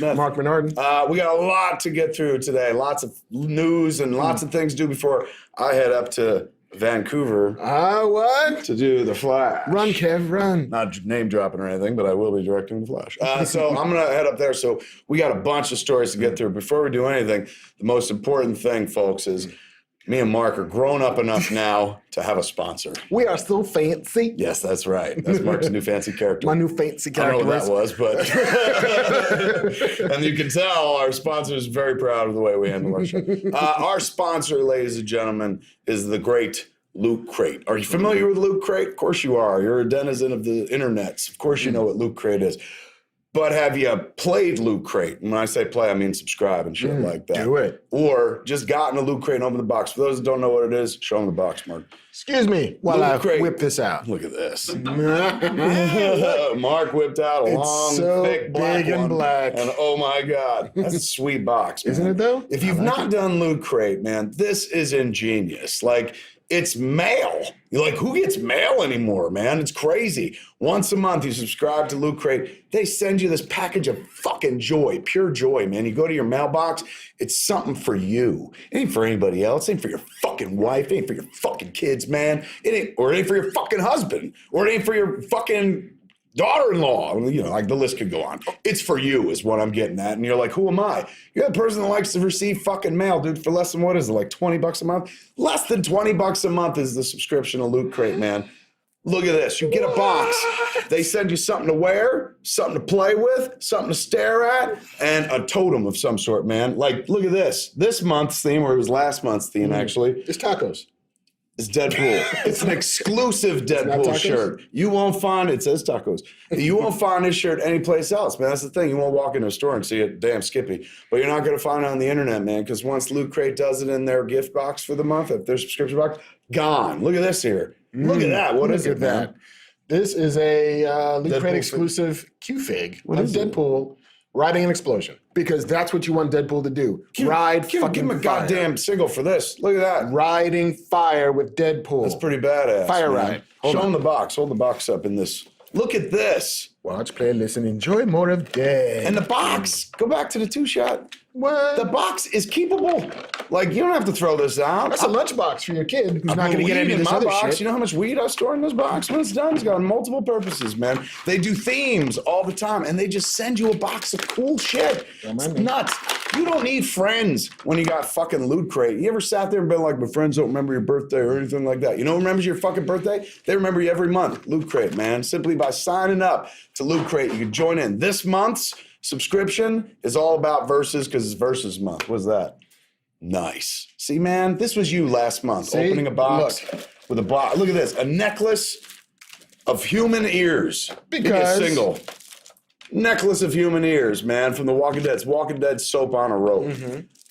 Marc Bernardin. We got a lot to get through today. Lots of news and lots of things to do before I head up to Vancouver. What? To do The Flash. Run, Kev, run. Not name dropping or anything, but I will be directing The Flash. So I'm going to head up there. So we got a bunch of stories to get through. Before we do anything, the most important thing, folks, is me and Marc are grown up enough now to have a sponsor. We are so fancy. Yes, that's right. That's Marc's new fancy character. My new fancy I character. don't know what that was, but... and you can tell our sponsor is very proud of the way we handle our show. Our sponsor, ladies and gentlemen, is the great Loot Crate. Are you familiar with Loot Crate? Of course you are. You're a denizen of the internets. Of course you know what Loot Crate is. But have you played Loot Crate? And when I say play, I mean subscribe and shit like that. Do it. Or just gotten a Loot Crate and opened the box. For those that don't know what it is, show them the box, Marc. Excuse me while I whip this out. Look at this. Marc whipped out a long, thick, big and black. And oh my God, that's a sweet box, man. Isn't it though? If you've not done Loot Crate, man, this is ingenious. Like, it's mail. You're like, who gets mail anymore, man? It's crazy. Once a month, you subscribe to Loot Crate. They send you this package of fucking joy, pure joy, man. You go to your mailbox, it's something for you. It ain't for anybody else. It ain't for your fucking wife. It ain't for your fucking kids, man. It ain't for your fucking husband. Or it ain't for your fucking daughter-in-law. You know, like the list could go on. It's for you is what I'm getting at. And you're like, who am I? You're the person that likes to receive fucking mail, dude, for less than, what is it, like $20 a month? Less than $20 a month is the subscription to Loot Crate, man. Look at this. You get a box. They send you something to wear, something to play with, something to stare at, and a totem of some sort, man. Like, look at this. This month's theme, or it was last month's theme, actually. It's tacos. It's Deadpool. It's an exclusive Deadpool shirt. You won't find, it says tacos. You won't find this shirt anyplace else, man. That's the thing. You won't walk into a store and see it, damn Skippy. But you're not going to find it on the internet, man, because once Loot Crate does it in their gift box for the month, if their subscription box, gone. Look at this here. Look at that. What is it, man? This is a Loot Crate exclusive Q-Fig of Deadpool riding an explosion. Because that's what you want Deadpool to do. Give him a goddamn single for this. Look at that. Riding fire with Deadpool. That's pretty badass. Fire man. ride. Show him the box. Hold the box up in this. Look at this. Watch, play, listen, enjoy more of Dead. And the box. Go back to the two-shot. What? The box is keepable. Like, you don't have to throw this out. That's a lunchbox for your kid who's not going to get any of this other shit. You know how much weed I store in this box? When it's done, it's got multiple purposes, man. They do themes all the time, and they just send you a box of cool shit. It's nuts. You don't need friends when you got fucking Loot Crate. You ever sat there and been like, my friends don't remember your birthday or anything like that? You know who remembers your fucking birthday? They remember you every month. Loot Crate, man. Simply by signing up to Loot Crate, you can join in. This month's subscription is all about verses because it's verses month. What's that? Nice. See, man, this was you last month, opening a box with a box. Look at this, a necklace of human ears. Because a single necklace of human ears, man, from The Walking Dead. It's Walking Dead soap on a rope.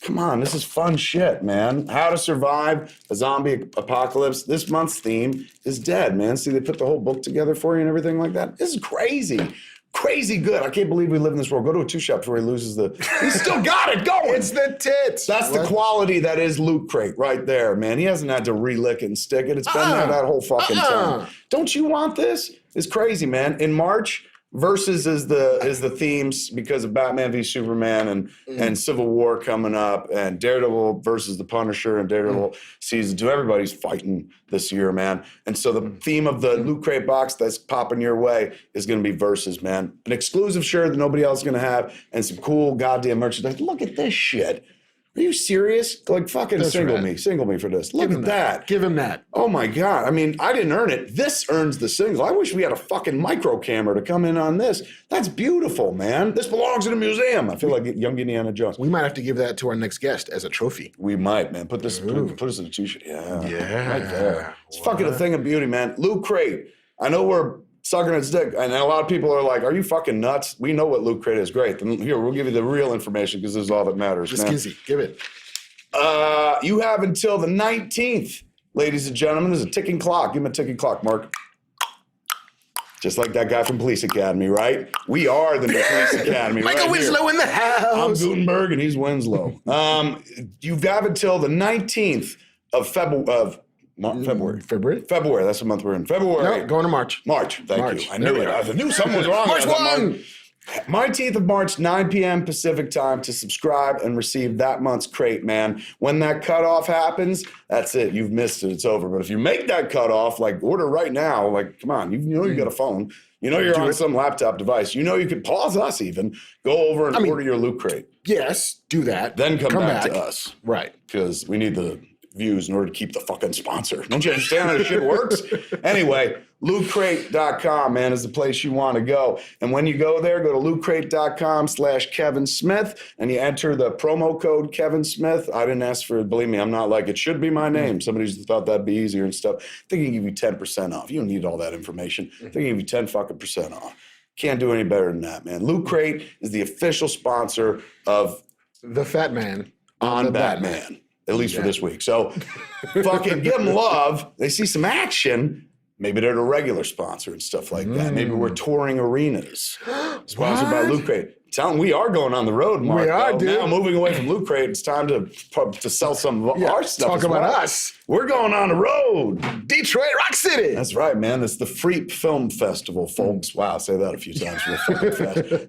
Come on, this is fun shit, man. How to survive a zombie apocalypse. This month's theme is Dead, man. See, they put the whole book together for you and everything like that. This is crazy. Crazy good. I can't believe we live in this world. Go to a two-shop before he loses the... He's still got it going. It's the tits. That's the quality that is Loot Crate right there, man. He hasn't had to relick it and stick it. It's been there that whole fucking time. Don't you want this? It's crazy, man. In March, Versus is the themes because of Batman v Superman and Civil War coming up and Daredevil versus the Punisher and Daredevil season 2. Everybody's fighting this year, man. And so the theme of the Loot Crate box that's popping your way is going to be Versus, man. An exclusive shirt that nobody else is going to have and some cool goddamn merchandise. Look at this shit. Are you serious? Like, fucking single me for this. Look at that. Give him that. Oh my God. I mean, I didn't earn it. This earns the single. I wish we had a fucking micro camera to come in on this. That's beautiful, man. This belongs in a museum. I feel like young Indiana Jones. We might have to give that to our next guest as a trophy. We might, man. Put us in a t-shirt. Yeah. Right there. It's fucking a thing of beauty, man. Loot Crate. I know we're sucking its dick. And a lot of people are like, are you fucking nuts? We know what Loot Crate is. Great. Then here, we'll give you the real information because this is all that matters, Just man. give it. You have until the 19th, ladies and gentlemen. There's a ticking clock. Give him a ticking clock, Marc. Just like that guy from Police Academy, right? We are the new Police Academy. Michael Winslow in the house. I'm Gutenberg and he's Winslow. You have until the 19th of February. February. That's the month we're in. February. No, going to March. Thank you. I knew it. I knew something was wrong. March 1. 19th of March, 9 p.m. Pacific time to subscribe and receive that month's crate, man. When that cutoff happens, that's it. You've missed it. It's over. But if you make that cutoff, like order right now, like, come on, you know you got a phone. You know you're on some laptop device. You know you could pause us even. Go over and order your Loot Crate. Yes, do that. Then come back to us. Right. Because we need the views in order to keep the fucking sponsor. Don't you understand how this shit works? Anyway, lootcrate.com, man, is the place you want to go. And when you go there, go to lootcrate.com/Kevin Smith and you enter the promo code Kevin Smith. I didn't ask for it. Believe me, I'm not like, it should be my name. Somebody's thought that'd be easier and stuff. They can give you 10% off. You don't need all that information. They can give you 10 fucking percent off. Can't do any better than that, man. Loot Crate is the official sponsor of The Fat Man on Batman. At least for this week. So fucking give them love. They see some action. Maybe they're the regular sponsor and stuff like that. Maybe we're touring arenas. Sponsored by Loot Crate. Tell them we are going on the road, Marc. We are, dude. Now moving away from Loot Crate, it's time to sell some of our stuff. Talk about us. We're going on the road. Detroit Rock City. That's right, man. It's the Freep Film Festival, folks. Wow, say that a few times.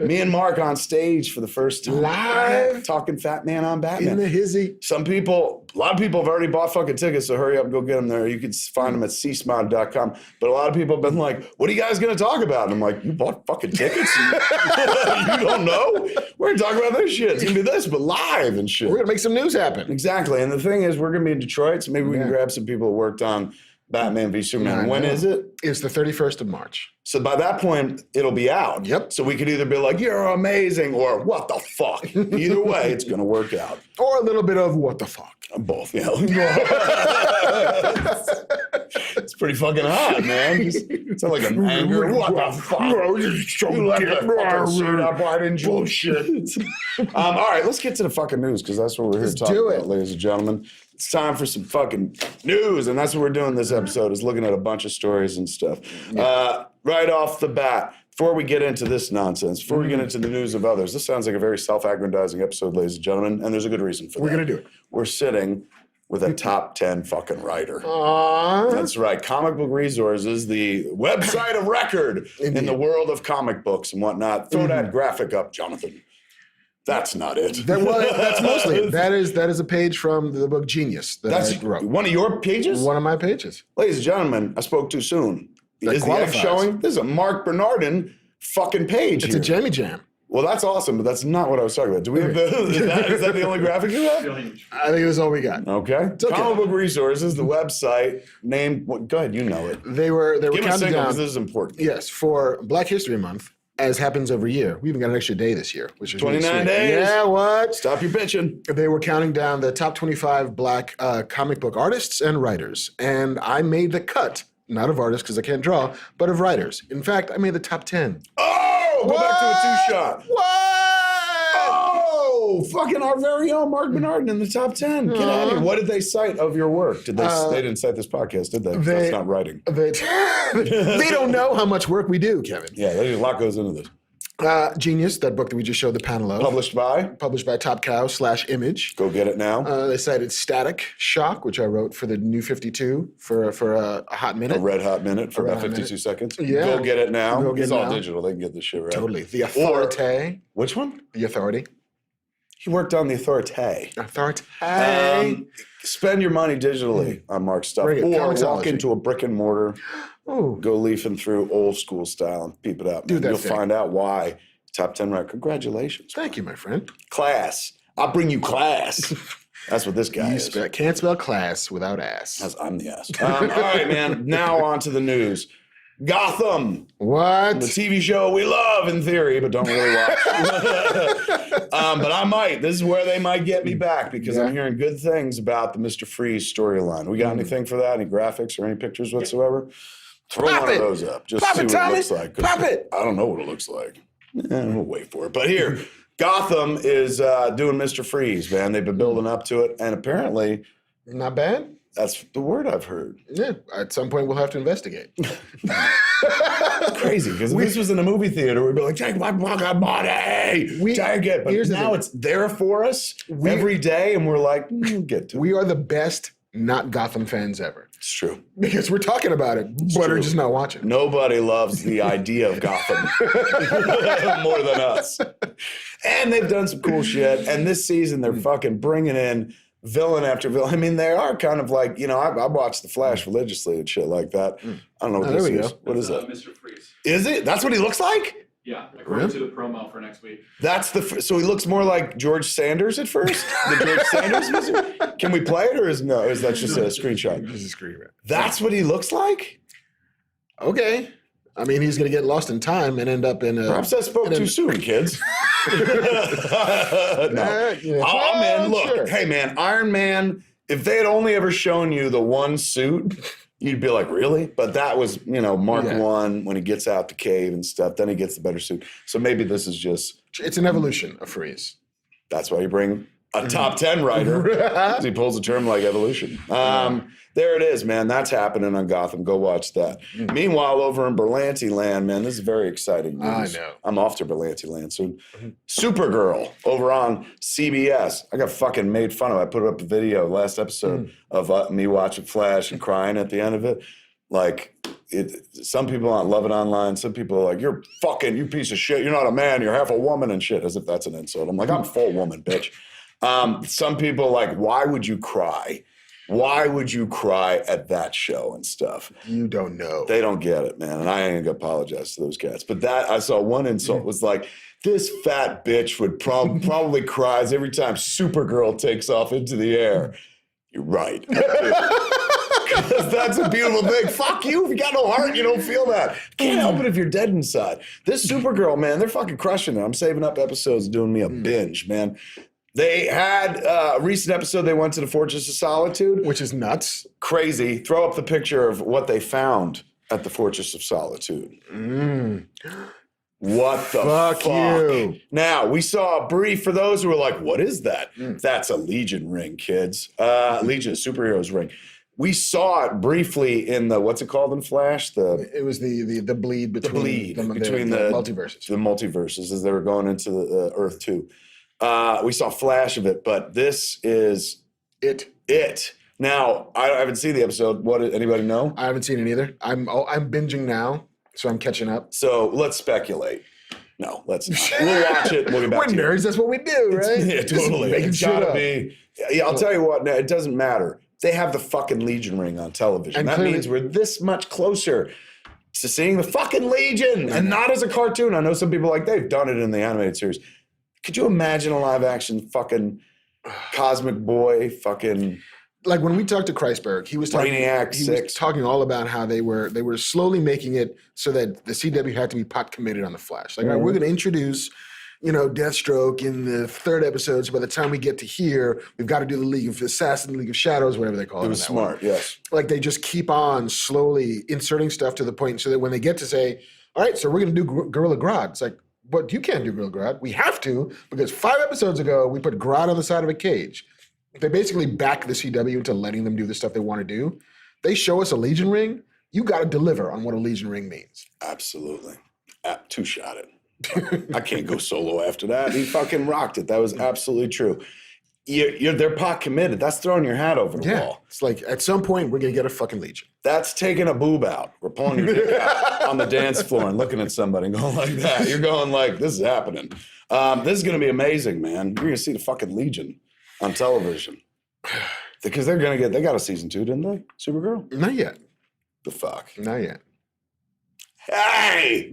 Me and Marc on stage for the first time. Live. Talking Fat Man on Batman. In the hizzy. A lot of people have already bought fucking tickets, so hurry up and go get them there. You can find them at csmod.com. But a lot of people have been like, what are you guys going to talk about? And I'm like, you bought fucking tickets? You don't know? We're going to talk about this shit. It's going to be this, but live and shit. We're going to make some news happen. Exactly. And the thing is, we're going to be in Detroit, so maybe we can grab some people who worked on Batman v Superman. When is it? It's the 31st of March. So by that point, it'll be out. Yep. So we could either be like, you're amazing, or what the fuck? Either way, it's going to work out. Or a little bit of what the fuck. Both, yeah. It's pretty fucking hot, man. It's not like an anger. What the fuck? You left that fucking shirt up. Why didn't you? Bullshit. All right, let's get to the fucking news, because that's what we're here to talk about, ladies and gentlemen. It's time for some fucking news, and that's what we're doing this episode, is looking at a bunch of stories and stuff. Right off the bat, before we get into this nonsense, before we get into the news of others, this sounds like a very self-aggrandizing episode, ladies and gentlemen, and there's a good reason for that. We're going to do it. We're sitting with a top 10 fucking writer. Aww. That's right. Comic Book Resources, the website of record in the world of comic books and whatnot. Throw that graphic up, Jonathan. That's not it. That's mostly it. That is a page from the book Genius that I wrote. One of your pages? One of my pages. Ladies and gentlemen, I spoke too soon. Is the X showing? This is a Marc Bernardin fucking page It's a Jamie Jam. Well, that's awesome, but that's not what I was talking about. Do we have is that the only graphic you have? I think that's all we got. Okay. Comic Book Resources, the website, named, go ahead, you know it. They were Give counting down. Because this is important. Yes, for Black History Month, as happens every year. We even got an extra day this year, which is 29 really days. Yeah, what? Stop your bitching. They were counting down the top 25 Black comic book artists and writers. And I made the cut, not of artists because I can't draw, but of writers. In fact, I made the top 10. Oh, go back to a two-shot. What? Oh, fucking our very own Marc Bernardin in the top 10. Get out of here. What did they cite of your work? Did they didn't cite this podcast, did they? That's not writing. They don't know how much work we do, Kevin. Yeah, there's a lot goes into this. Genius, that book that we just showed the panel of. Published by Top Cow /Image. Go get it now. They cited Static Shock, which I wrote for the New 52 for a hot minute. A red hot minute for about 52 seconds. Yeah. Go get it now. Go get It's it all now. digital. They can get this shit right. Totally. The Authority. Which one? The Authority. He worked on the Authority. Authority. Spend your money digitally on Marc's stuff. Bring it. Or walk Comicsology. into a brick and mortar, Ooh. go leafing through old school style and peep it out. Do that You'll thing. find out why. Top 10 right. Congratulations. Thank you, my friend. Class. I'll bring you class. That's what this guy is. Can't spell class without ass. I'm the ass. All right, man. Now on to the news. Gotham. What? The TV show we love in theory, but don't really watch. But I might. This is where they might get me back because I'm hearing good things about the Mr. Freeze storyline. We got anything for that? Any graphics or any pictures whatsoever? Throw one of those up. Just see what it looks like. Pop it. I don't know what it looks like. We'll wait for it. But here, Gotham is doing Mr. Freeze, man. They've been building up to it. And apparently, Not bad. that's the word I've heard. Yeah. At some point, we'll have to investigate. It's crazy because if this was in a movie theater, we'd be like, take my fucking money. Take it. But here's the now thing. it's there for us every day. And we're like, get to it. We are the best not Gotham fans ever. It's true. Because we're talking about it, but are just not watching. Nobody loves the idea of Gotham more than us. And they've done some cool shit. And this season, they're fucking bringing in villain after villain. I mean, they are kind of like, I watch The Flash religiously and shit like that. I don't know what this is. Go. What is that? Mr. Freeze. Is it? That's what he looks like? Yeah, according to the promo for next week. That's so he looks more like George Sanders at first? The George Sanders music? Can we play it or is that just a screenshot? Just a screenshot. That's what he looks like? Okay. I mean, he's going to get lost in time and end up in a... Perhaps I spoke too soon, kids. No. I'm in. Look, sure. Hey, man, Iron Man, if they had only ever shown you the one suit, you'd be like, really? But that was, Mark 1 when he gets out the cave and stuff. Then he gets the better suit. So maybe this is just... It's an evolution of Freeze. That's why you bring a top 10 writer. He pulls a term like evolution. There it is, man. That's happening on Gotham. Go watch that. Meanwhile, over in Berlanti land, man, this is very exciting news. I know. I'm off to Berlanti land soon. Supergirl over on CBS. I got fucking made fun of. I put up a video last episode of me watching Flash and crying at the end of it. Like, some people love it online. Some people are like, you piece of shit. You're not a man. You're half a woman and shit, as if that's an insult. I'm like, I'm full woman, bitch. Some people are like, why would you cry? Why would you cry at that show and stuff? You don't know. They don't get it, man. And I ain't gonna apologize to those cats. But I saw one insult was like, this fat bitch would probably cries every time Supergirl takes off into the air. You're right. Because that's a beautiful thing. Fuck you. If you got no heart, you don't feel that. Can't help it if you're dead inside. This Supergirl, man, they're fucking crushing it. I'm saving up episodes, doing me a binge, man. They had a recent episode, they went to the Fortress of Solitude. Which is nuts. Crazy. Throw up the picture of what they found at the Fortress of Solitude. What the fuck? You. Now, we saw a brief for those who were like, what is that? That's a Legion ring, kids. Legion, Superheroes ring. We saw it briefly in the, what's it called in Flash? It was the bleed between the multiverses. The multiverses as they were going into the Earth 2. We saw a flash of it, but this is it. Now, I haven't seen the episode. Anybody know? I haven't seen it either. I'm binging now, so I'm catching up. So let's speculate. No, let's not. We'll watch it. We'll get back to nerds. it. That's what we do, right? Yeah, totally. Making It's shit gotta up. be. Yeah, I'll tell you what. It doesn't matter. They have the fucking Legion ring on television. And that clearly, means we're this much closer to seeing the fucking Legion, and not as a cartoon. I know some people are like they've done it in the animated series. Could you imagine a live action fucking Cosmic Boy fucking like when we talked to Kreisberg, he was talking all about how they were slowly making it so that the CW had to be pot committed on the Flash. Like, all right, we're going to introduce, Deathstroke in the third episode. So by the time we get to here, we've got to do the League of Assassins, League of Shadows, whatever they call it. It was smart, yes. Like they just keep on slowly inserting stuff to the point so that when they get to say, all right, so we're going to do Gorilla Grodd, it's like, but you can't do Gorilla Grodd. We have to, because 5 episodes ago, we put Grodd on the side of a cage. They basically back the CW into letting them do the stuff they want to do. They show us a Legion ring. You got to deliver on what a Legion ring means. Absolutely. Two-shot it. I can't go solo after that. He fucking rocked it. That was absolutely true. They're pot committed. That's throwing your hat over the wall. It's like at some point we're gonna get a fucking Legion. That's taking a boob out. We're pulling your dick out on the dance floor and looking at somebody and going like that. You're going like, this is happening. This is gonna be amazing, man. You're gonna see the fucking Legion on television. Because they got a season 2, didn't they? Supergirl? Not yet. The fuck? Not yet. Hey!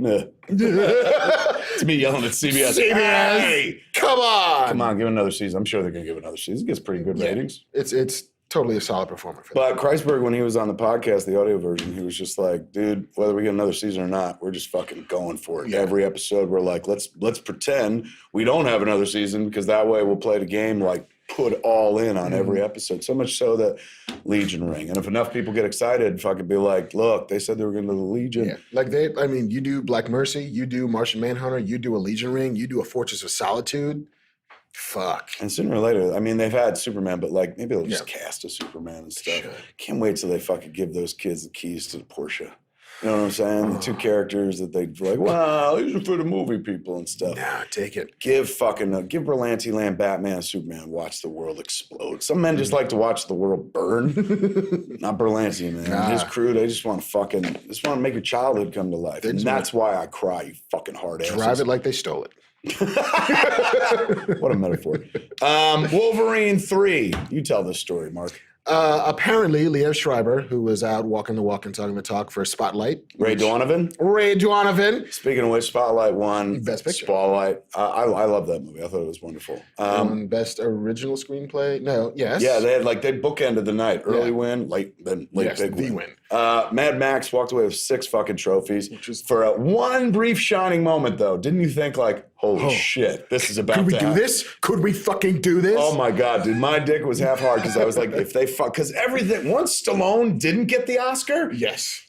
It's me yelling at CBS. Hey! Come on! Come on, give another season. I'm sure they're going to give another season. It gets pretty good ratings. It's totally a solid performer for them. But Kreisberg, when he was on the podcast, the audio version, he was just like, dude, whether we get another season or not, we're just fucking going for it. Yeah. Every episode, we're like, let's pretend we don't have another season because that way we'll play the game like put all in on every episode. So much so that Legion ring. And if enough people get excited, fucking be like, look, they said they were going to do the Legion. Yeah. Like you do Black Mercy, you do Martian Manhunter, you do a Legion ring, you do a Fortress of Solitude. Fuck. And sooner or later, they've had Superman, but like maybe they'll just cast a Superman and stuff. Can't wait till they fucking give those kids the keys to the Porsche. You know what I'm saying? The two characters that they like, wow, these are for the movie people and stuff. Nah, take it. Give Berlanti Land, Batman, and Superman, watch the world explode. Some men just like to watch the world burn. Not Berlanti, man. Nah. His crew, they just want to make your childhood come to life. And that's why I cry, you fucking hard asses. Drive it like they stole it. What a metaphor. Wolverine 3. You tell this story, Mark. Apparently, Liev Schreiber, who was out walking the walk and talking the talk for Spotlight. Ray Donovan. Speaking of which, Spotlight won Best Picture. Spotlight. I love that movie. I thought it was wonderful. Best original screenplay? No, yes. Yeah, they bookended the night. Early win, late big win. Mad Max walked away with 6 fucking trophies. For one brief shining moment, though. Didn't you think like, holy shit, this is about to happen? Could we do this? Could we fucking do this? Oh my God, dude. My dick was half hard because I was like, if they because everything, once Stallone didn't get the Oscar, yes.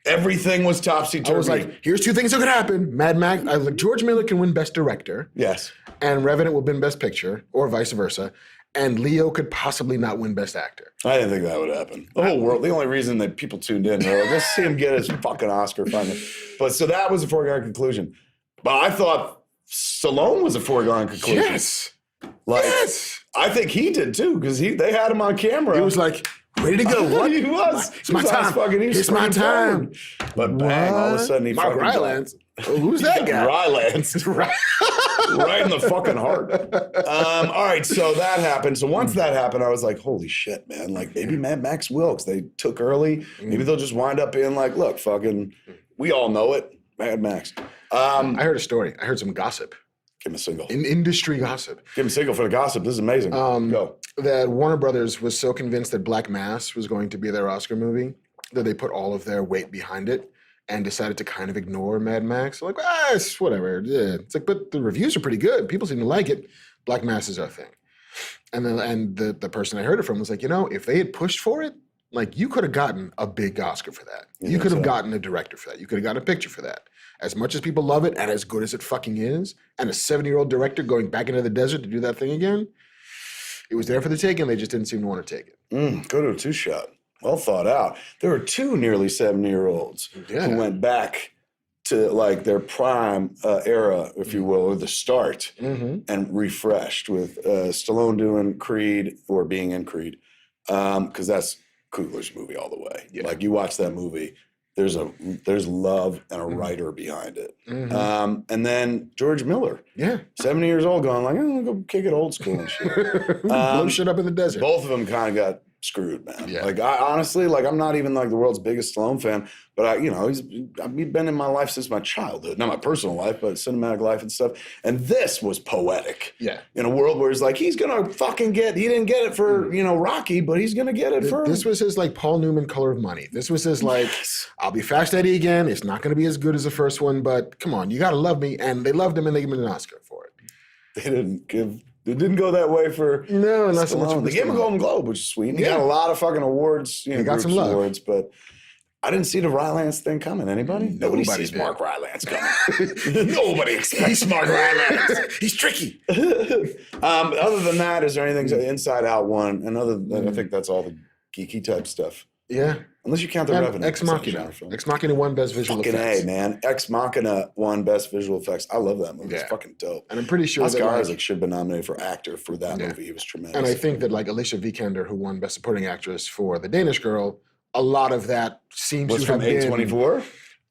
Everything was topsy-turvy. I was like, here's 2 things that could happen. Mad Max, I was like, George Miller can win Best Director. Yes. And Revenant will win Best Picture, or vice versa. And Leo could possibly not win Best Actor. I didn't think that would happen. The whole world, the only reason that people tuned in, they're like, let's see him get his fucking Oscar finally. But so that was a foregone conclusion. But I thought Stallone was a foregone conclusion. Yes. Yes. I think he did too, because they had him on camera. He was like, ready to go. What? He was. It's my time. It's my time. But bang, all of a sudden he Mark fucking Rylance. Who's that guy? Rylance. Right in the fucking heart. All right, so that happened. So once that happened, I was like, holy shit, man. Like, maybe Mad Max will, because they took early. Maybe they'll just wind up being like, look, fucking, we all know it. Mad Max. I heard a story. I heard some gossip. Give him a single. Industry gossip. Give him a single for the gossip. This is amazing. Go. That Warner Brothers was so convinced that Black Mass was going to be their Oscar movie that they put all of their weight behind it and decided to kind of ignore Mad Max. Like, it's whatever. Yeah. It's like, but the reviews are pretty good. People seem to like it. Black Mass is our thing. And then the person I heard it from was like, if they had pushed for it, like you could have gotten a big Oscar for that. You could have gotten a director for that. You could have gotten a picture for that. As much as people love it and as good as it fucking is, and a 70-year-old director going back into the desert to do that thing again, it was there for the taking. They just didn't seem to want to take it. Go to a 2-shot. Well thought out. There were 2 nearly 70-year-olds who went back to like their prime era, if you will, or the start, and refreshed with Stallone doing Creed or being in Creed, because that's Coogler's movie all the way. Yeah. Like you watch that movie, there's love and a writer behind it. And then George Miller, 70 years old, going like, I'm gonna go kick it old school and shit. Blow shit up in the desert. Both of them kind of got screwed, man. Yeah. Like I honestly, like I'm not even like the world's biggest Stallone fan, but he's been in my life since my childhood, not my personal life, but cinematic life and stuff. And this was poetic. Yeah. In a world where he's like, he's gonna fucking he didn't get it for Rocky, but he's gonna get it for. This was his like Paul Newman Color of Money. This was his like, I'll be Fast Eddie again. It's not gonna be as good as the first one, but come on, you gotta love me. And they loved him and they gave him an Oscar for it. It didn't go that way for not so much. They gave him a Golden Globe, which is sweet. He got a lot of fucking awards. He got some love. Awards, but I didn't see the Rylance thing coming. Anybody? Nobody sees did. Mark Rylance coming. Nobody expects Mark Rylance. He's tricky. Other than that, is there anything Inside Out one? And other than I think that's all the geeky type stuff. Yeah. Unless you count the Revenant. Ex Machina. Ex Machina won Best Visual Effects. Effects. A, man. Ex Machina won Best Visual Effects. I love that movie. It's fucking dope. And I'm pretty sure Oscar that Isaac should have been nominated for actor for that movie. He was tremendous. And I think that like Alicia Vikander, who won Best Supporting Actress for The Danish Girl, a lot of that seems to have been A24?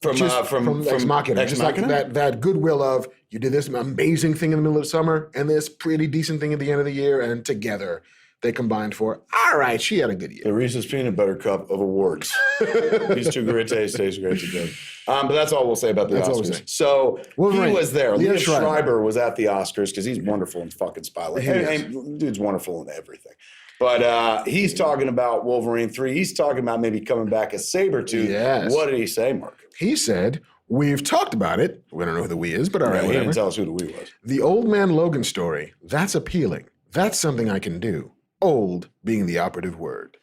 From Ex Machina. Just like that goodwill of, you did this amazing thing in the middle of summer and this pretty decent thing at the end of the year, and together they combined for, all right, she had a good year. The Reese's Peanut Butter Cup of awards. These two great tastes great together. But that's all we'll say about the Oscars. So Wolverine. He was there. Liev Schreiber was at the Oscars because he's wonderful in fucking Spotlight. Dude's wonderful in everything. But he's talking about Wolverine 3. He's talking about maybe coming back as Sabretooth. Yes. What did he say, Mark? He said, we've talked about it. We don't know who the we is, but all right, he didn't tell us who the we was. The old man Logan story, that's appealing. That's something I can do. Old being the operative word.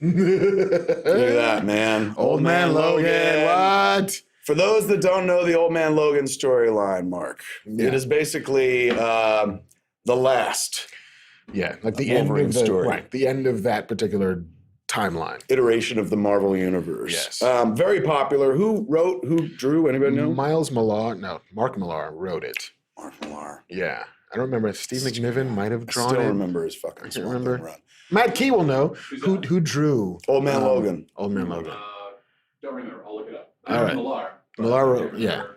Look at that, man. Old man Logan. What? For those that don't know the old man Logan storyline, Mark, it is basically the last. Yeah, like the end of the story. Right, the end of that particular timeline. iteration of the Marvel Universe. Yes. Very popular. Who drew? Anybody know? Mark Millar wrote it. Mark Millar. Yeah. I don't remember. Steve McNiven might have I drawn still it. remember his fucking can't small remember. thing run. Matt Key will know Who's who that? drew Old Man Logan. Old Man Logan. Don't remember. I'll look it up. All right. Millar. Millar I wrote- can't remember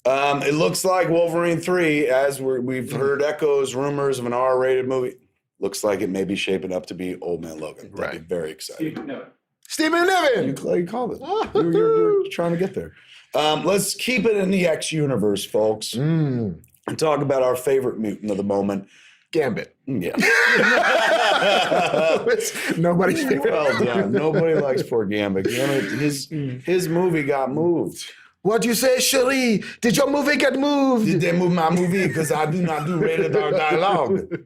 the artist. It looks like Wolverine 3, as we've heard echoes, rumors of an R-rated movie. Looks like it may be shaping up to be Old Man Logan. That'd Right. be very exciting. Steve, no. Stephen Nevin. You called it. You're trying to get there. Let's keep it in the X universe, folks, and talk about our favorite mutant of the moment. Gambit. Yeah. It's nobody's favorite. Well done. Nobody likes poor Gambit. Gambit, his movie got moved. What you say, Cherie? Did your movie get moved? Did they move my movie? Because I do not do rated R dialogue.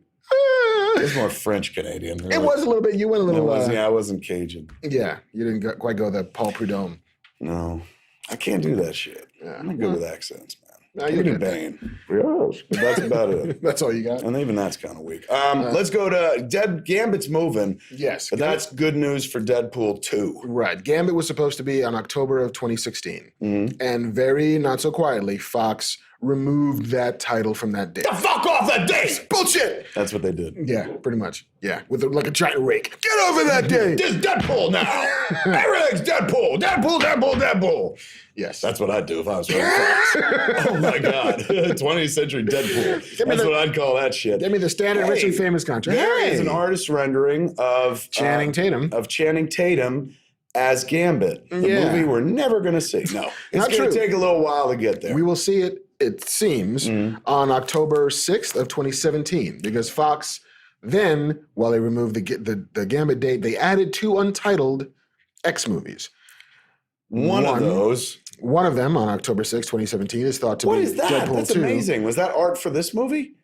It's more French Canadian. Really. It was a little bit. You went a little. I wasn't Cajun. Yeah, you didn't quite go the Paul Prudhomme. No, I can't do that shit. Yeah. I'm not good with accents, man. No, I you're can do good. Bane. Yes, but that's about it. That's all you got. And even that's kind of weak. Let's go to Gambit's moving. Yes, But that's good news for Deadpool 2. right. Gambit was supposed to be on October of 2016, and very not so quietly, Fox removed that title from that date. The fuck off that date! Bullshit. That's what they did. Yeah, pretty much. Yeah, with like a giant rake. Get over that date. This Deadpool now! Everything's Deadpool! Deadpool, Deadpool, Deadpool! Yes. That's what I'd do if I was running Fox. Oh my God. 20th century Deadpool. That's what I'd call that shit. Give me the standard rich and famous contract. There is an artist rendering of Channing Tatum. Of Channing Tatum as Gambit. The movie we're never going to see. No. It's Not going true. to take a little while to get there. We will see it seems, on October 6th of 2017, because Fox then, while they removed the Gambit date, they added 2 untitled X movies. One of those. One of them on October 6th, 2017 is thought to What be is that? Deadpool That's 2. amazing. Was that art for this movie?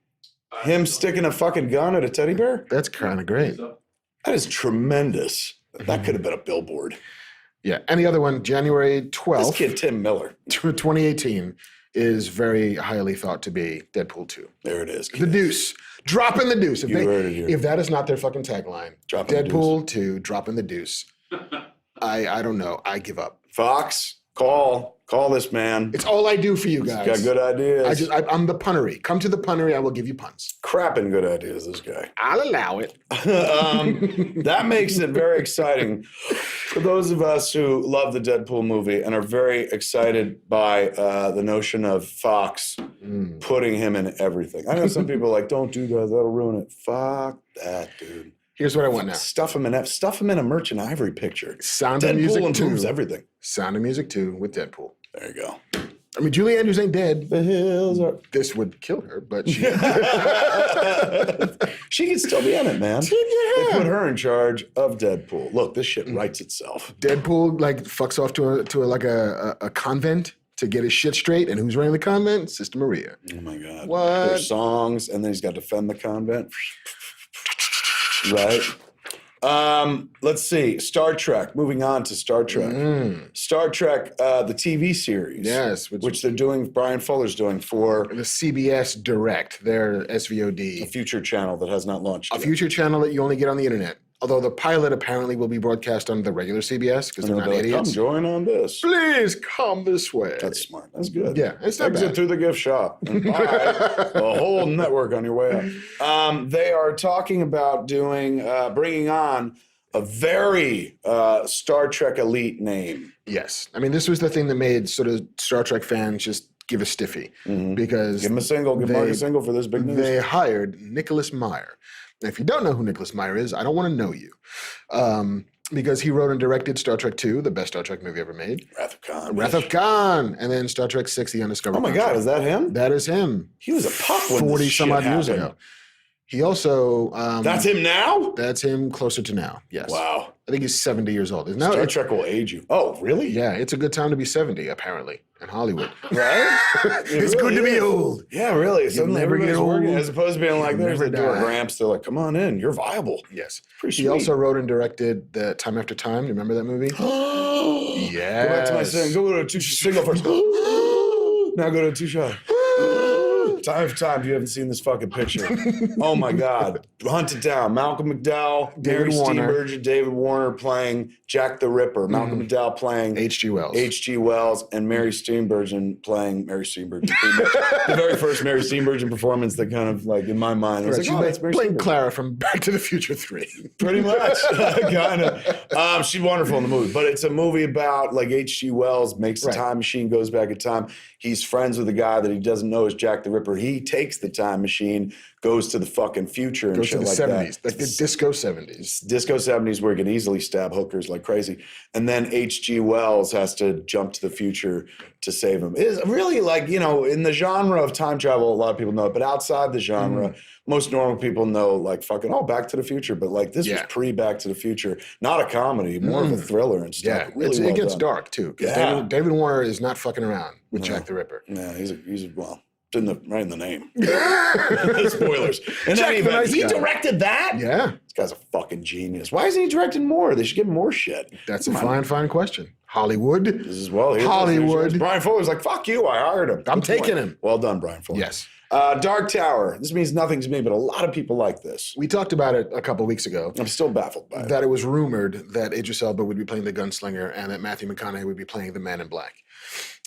Him sticking a fucking gun at a teddy bear? That's kind of great. So, That is tremendous. That could have been a billboard. Yeah. And the other one, January This 12th, kid, Tim Miller. 2018, is very highly thought to be Deadpool 2. There it is. The deuce. Dropping the deuce. You heard it here. If that is not their fucking tagline, Dropping the Deadpool 2, dropping the deuce. I don't know. I give up. Fox, call this man. It's all I do for you He's guys. got good ideas. I'm the punnery. Come to the punnery. I will give you puns. Crapping good ideas, this guy. I'll allow it. That makes it very exciting for those of us who love the Deadpool movie and are very excited by the notion of Fox putting him in everything. I know some people are like, don't do that. That'll ruin it. Fuck that, dude. Here's what I want now. Stuff him in a Merchant Ivory picture. Sound of Deadpool Music improves 2. everything. Sound of Music 2 with Deadpool. There you go. I mean, Julie Andrews ain't dead. The hills are. This would kill her, but she... She can still be in it, man. Yeah. They put her in charge of Deadpool. Look, this shit writes itself. Deadpool like fucks off to a convent to get his shit straight, and who's running the convent? Sister Maria. Oh my God. What? There's songs, and then he's got to defend the convent. Right? Let's see. Star Trek. Moving on to Star Trek. Star Trek, the TV series. Yes, Which they're doing, Brian Fuller's doing for the CBS Direct, their a SVOD, future channel that has not launched a yet. future channel that you only get on the internet. Although the pilot apparently will be broadcast on the regular CBS because they're And not they'll be like, idiots. come join on this. Please come this way. That's smart. That's good. Yeah, it's not Exit bad. through the gift shop and buy a whole network on your way up. They are talking about bringing on a very Star Trek elite name. Yes. I mean, this was the thing that made sort of Star Trek fans just give a stiffy because Give him a single. Give Mark a single for this big news. they hired Nicholas Meyer. Now, if you don't know who Nicholas Meyer is, I don't want to know you. Because he wrote and directed Star Trek II, the best Star Trek movie ever made. Wrath of Khan. Wrath of Khan. And then Star Trek VI, The Undiscovered Oh my Country. God, is that him? That is him. He was a pup when 40 this some shit odd years happened. ago. He also... That's him now? That's him closer to now, yes. Wow. I think he's 70 years old. Now, Star Trek will age you. Oh, really? yeah, it's a good time to be 70, apparently, in Hollywood. Right? It's good to be old. Yeah, really. Suddenly never get everybody's working, old. as opposed to being like, You'll there's never the door die. ramps. They're like, come on in. You're viable. Yes. Pretty He sweet. also wrote and directed the Time After Time. You remember that movie? Go back to my Yes. single. Go to a single first. Now go to a two-shot. time of time if you haven't seen this fucking picture. Oh my God. Hunt it down. Malcolm McDowell, Mary Steenburgen, David Warner playing Jack the Ripper. Malcolm McDowell playing H.G. Wells. H.G. Wells, and Mary Steenburgen playing Mary Steenburgen. Pretty much the very first Mary Steenburgen performance that kind of like in my mind, I was like, oh, that's Mary playing Steenburgen. Clara from Back to the Future 3. Pretty much, kind of. She's wonderful in the movie, but it's a movie about like H.G. Wells makes a time machine, goes back in time. He's friends with a guy that he doesn't know is Jack the Ripper. He takes the time machine, goes to the fucking future and shit like that. Goes to the 70s, like the disco 70s. Disco 70s where he can easily stab hookers like crazy. And then H.G. Wells has to jump to the future to save him. It's really like, you know, in the genre of time travel, a lot of people know it, but outside the genre, most normal people know like fucking, Back to the Future. But like this was pre-Back to the Future, not a comedy, more of a thriller and stuff. Yeah, really it gets dark too. Yeah. David Warner is not fucking around with Jack the Ripper. Yeah, he's well, right in the name. Spoilers. And Jack then the nice he guy. directed that? Yeah. This guy's a fucking genius. Why isn't he directing more? They should give him more shit. That's a fine question. Hollywood. This is Hollywood. Brian Fuller's like, fuck you, I hired him. I'm Good taking point. him. Well done, Brian Fuller. Yes. Dark Tower. This means nothing to me, but a lot of people like this. We talked about it a couple weeks ago. I'm still baffled by it. That it was rumored that Idris Elba would be playing the gunslinger and that Matthew McConaughey would be playing the Man in Black.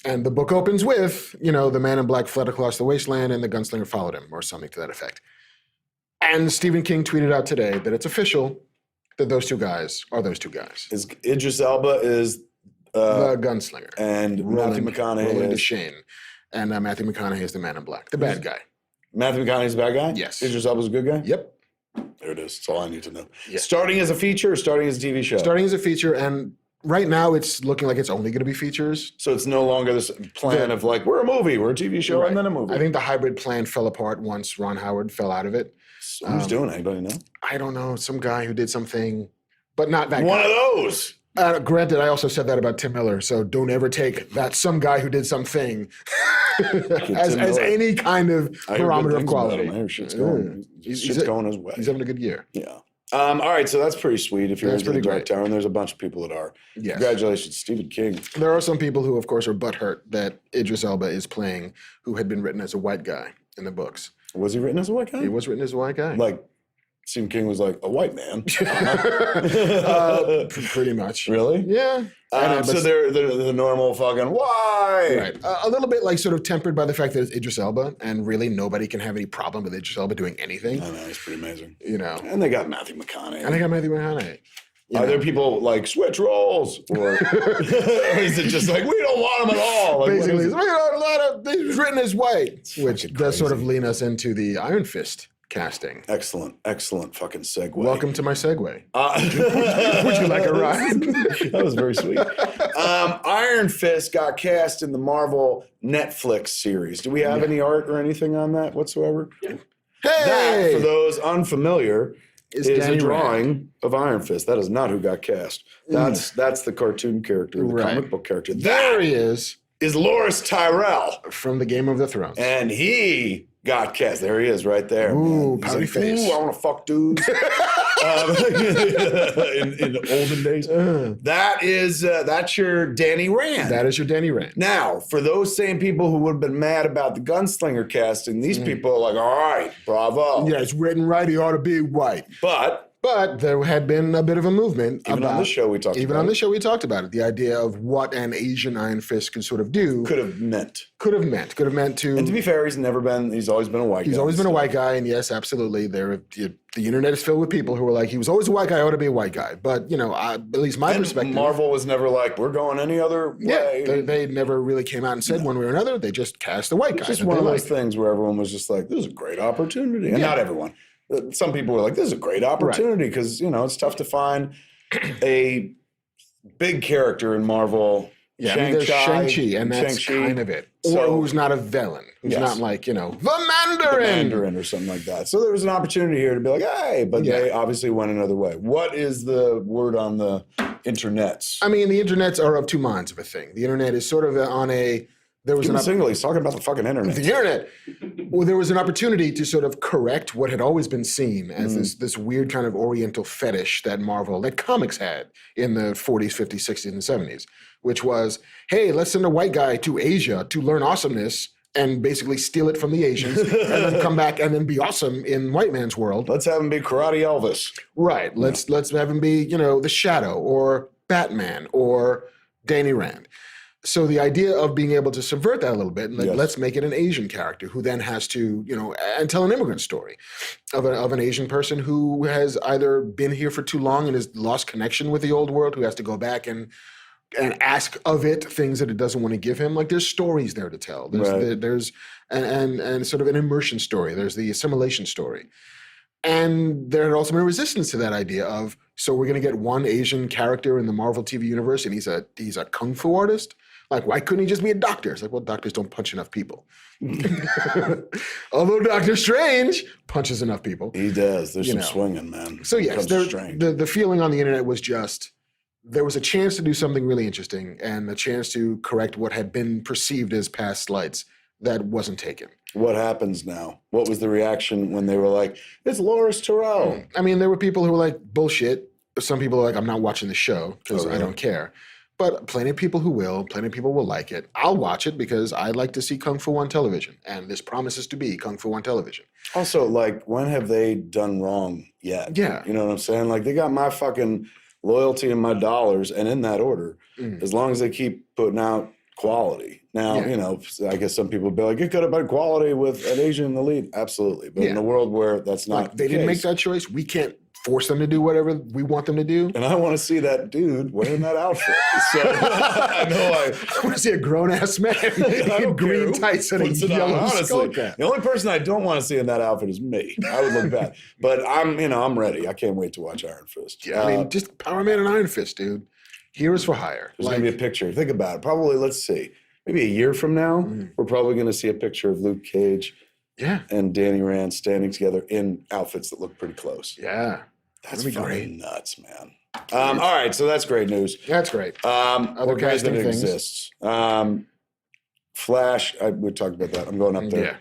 And the book opens with, you know, the Man in Black fled across the wasteland and the gunslinger followed him, or something to that effect. And Stephen King tweeted out today that it's official that those two guys are those two guys. Idris Elba is the gunslinger. And Matthew McConaughey Roland is Deschain. And Matthew McConaughey is the Man in Black, the bad guy. Matthew McConaughey's the bad guy? Yes. Idris Elba's a good guy? Yep. There it is. That's all I need to know. Yeah. Starting as a feature or starting as a TV show? Starting as a feature, and right now it's looking like it's only going to be features. So it's no longer this plan of like, we're a movie, we're a TV show, and then a movie. I think the hybrid plan fell apart once Ron Howard fell out of it. Who's doing it? Anybody know? I don't know. Some guy who did something, but not that One guy. of those. Granted, I also said that about Tim Miller, so don't ever take that some guy who did something as any kind of barometer of quality. I hear shit's going. Shit's going his way. He's having a good year. Yeah. All right, so that's pretty sweet if you're That's into the pretty Dark great. Tower, and there's a bunch of people that are. Yes. Congratulations, Stephen King. There are some people who, of course, are butthurt that Idris Elba is playing who had been written as a white guy in the books. Was he written as a white guy? He was written as a white guy. Like, Stephen King was like, a white man. Pretty much. Really? Yeah. So they're the normal fucking why? Right. A little bit like sort of tempered by the fact that it's Idris Elba, and really nobody can have any problem with Idris Elba doing anything. I know, it's pretty amazing. You know. And they got Matthew McConaughey. And they got Matthew McConaughey. Are there people like switch roles, or is it just like we don't want him at all? Like, Basically, he's written as white, which does sort of lean us into the Iron Fist casting. Excellent fucking segue. Welcome to my segue. Would you like a ride? That was very sweet. Iron Fist got cast in the Marvel Netflix series. Do we have any art or anything on that whatsoever? Hey! That, for those unfamiliar, is Danny a drawing of Iron Fist. That is not who got cast. That's the cartoon character, the comic book character. There he is Loris Tyrell. from the Game of the Thrones. And he got cast. There he is right there. Ooh, man. He's pouty like, face. Ooh, I want to fuck dudes. In the olden days. That's your Danny Rand. That is your Danny Rand. Now, for those same people who would have been mad about the Gunslinger casting, these people are like, all right, bravo. Yeah, it's written right. He ought to be white. But there had been a bit of a movement. Even on this show we talked about it. The idea of what an Asian Iron Fist could sort of do. Could have meant to. And to be fair, he's always been a white guy. He's always been a white guy, and yes, absolutely. The internet is filled with people who are like, he was always a white guy, I ought to be a white guy. But, you know, at least my perspective. Marvel was never like, we're going any other way. Yeah, they never really came out and said one way or another. They just cast the white guy. It's just one of those things where everyone was just like, this is a great opportunity. And not everyone. Some people were like, this is a great opportunity because, you know, it's tough to find a big character in Marvel. Yeah, there's Shang-Chi, and that's kind of it. Or who's not a villain. Who's not like, you know, the Mandarin or something like that. So there was an opportunity here to be like, hey, but they obviously went another way. What is the word on the internets? I mean, the internets are of two minds of a thing. The internet is sort of on a... He's talking about the fucking internet. The internet. Well, there was an opportunity to sort of correct what had always been seen as this weird kind of Oriental fetish that comics had in the 40s, 50s, 60s, and 70s, which was, hey, let's send a white guy to Asia to learn awesomeness and basically steal it from the Asians and then come back and then be awesome in white man's world. Let's have him be Karate Elvis. Right. Let's have him be, the Shadow or Batman or Danny Rand. So the idea of being able to subvert that a little bit, and let's make it an Asian character who then has to, and tell an immigrant story of an Asian person who has either been here for too long and has lost connection with the old world, who has to go back and ask of it things that it doesn't want to give him. Like there's stories there to tell. There's and sort of an immersion story. There's the assimilation story. And there had also been resistance to that idea of, so we're going to get one Asian character in the Marvel TV universe and he's a kung fu artist? Like, why couldn't he just be a doctor? It's like, well, doctors don't punch enough people. Although Doctor Strange punches enough people. He does. There's some swinging, man. So yes, the feeling on the internet was just, there was a chance to do something really interesting and a chance to correct what had been perceived as past slights that wasn't taken. What happens now? What was the reaction when they were like, it's Loris Terrell? I mean, there were people who were like, bullshit. Some people are like, I'm not watching the show because I don't care. But plenty of people who will, plenty of people will like it. I'll watch it because I like to see Kung Fu on television. And this promises to be Kung Fu on television. Also, like, when have they done wrong yet? Yeah. You know what I'm saying? Like, they got my fucking loyalty and my dollars, and in that order, as long as they keep putting out quality. Now, I guess some people would be like, it could have been quality with an Asian in the lead. Absolutely. But in a world where that's not they didn't make that choice, we can't force them to do whatever we want them to do. And I want to see that dude wearing that outfit. So I know I want to see a grown-ass man in green tights and a yellow skull cap. The only person I don't want to see in that outfit is me. I would look bad. But I'm ready. I can't wait to watch Iron Fist. Yeah, I mean, just Power Man and Iron Fist, dude. Heroes for hire. There's going to be a picture. Think about it. Probably, let's see, maybe a year from now, we're probably going to see a picture of Luke Cage and Danny Rand standing together in outfits that look pretty close. Yeah. That's fucking nuts, man. All right, so that's great news. That's great. Other casting that things. exists. Flash, we talked about that. I'm going up there.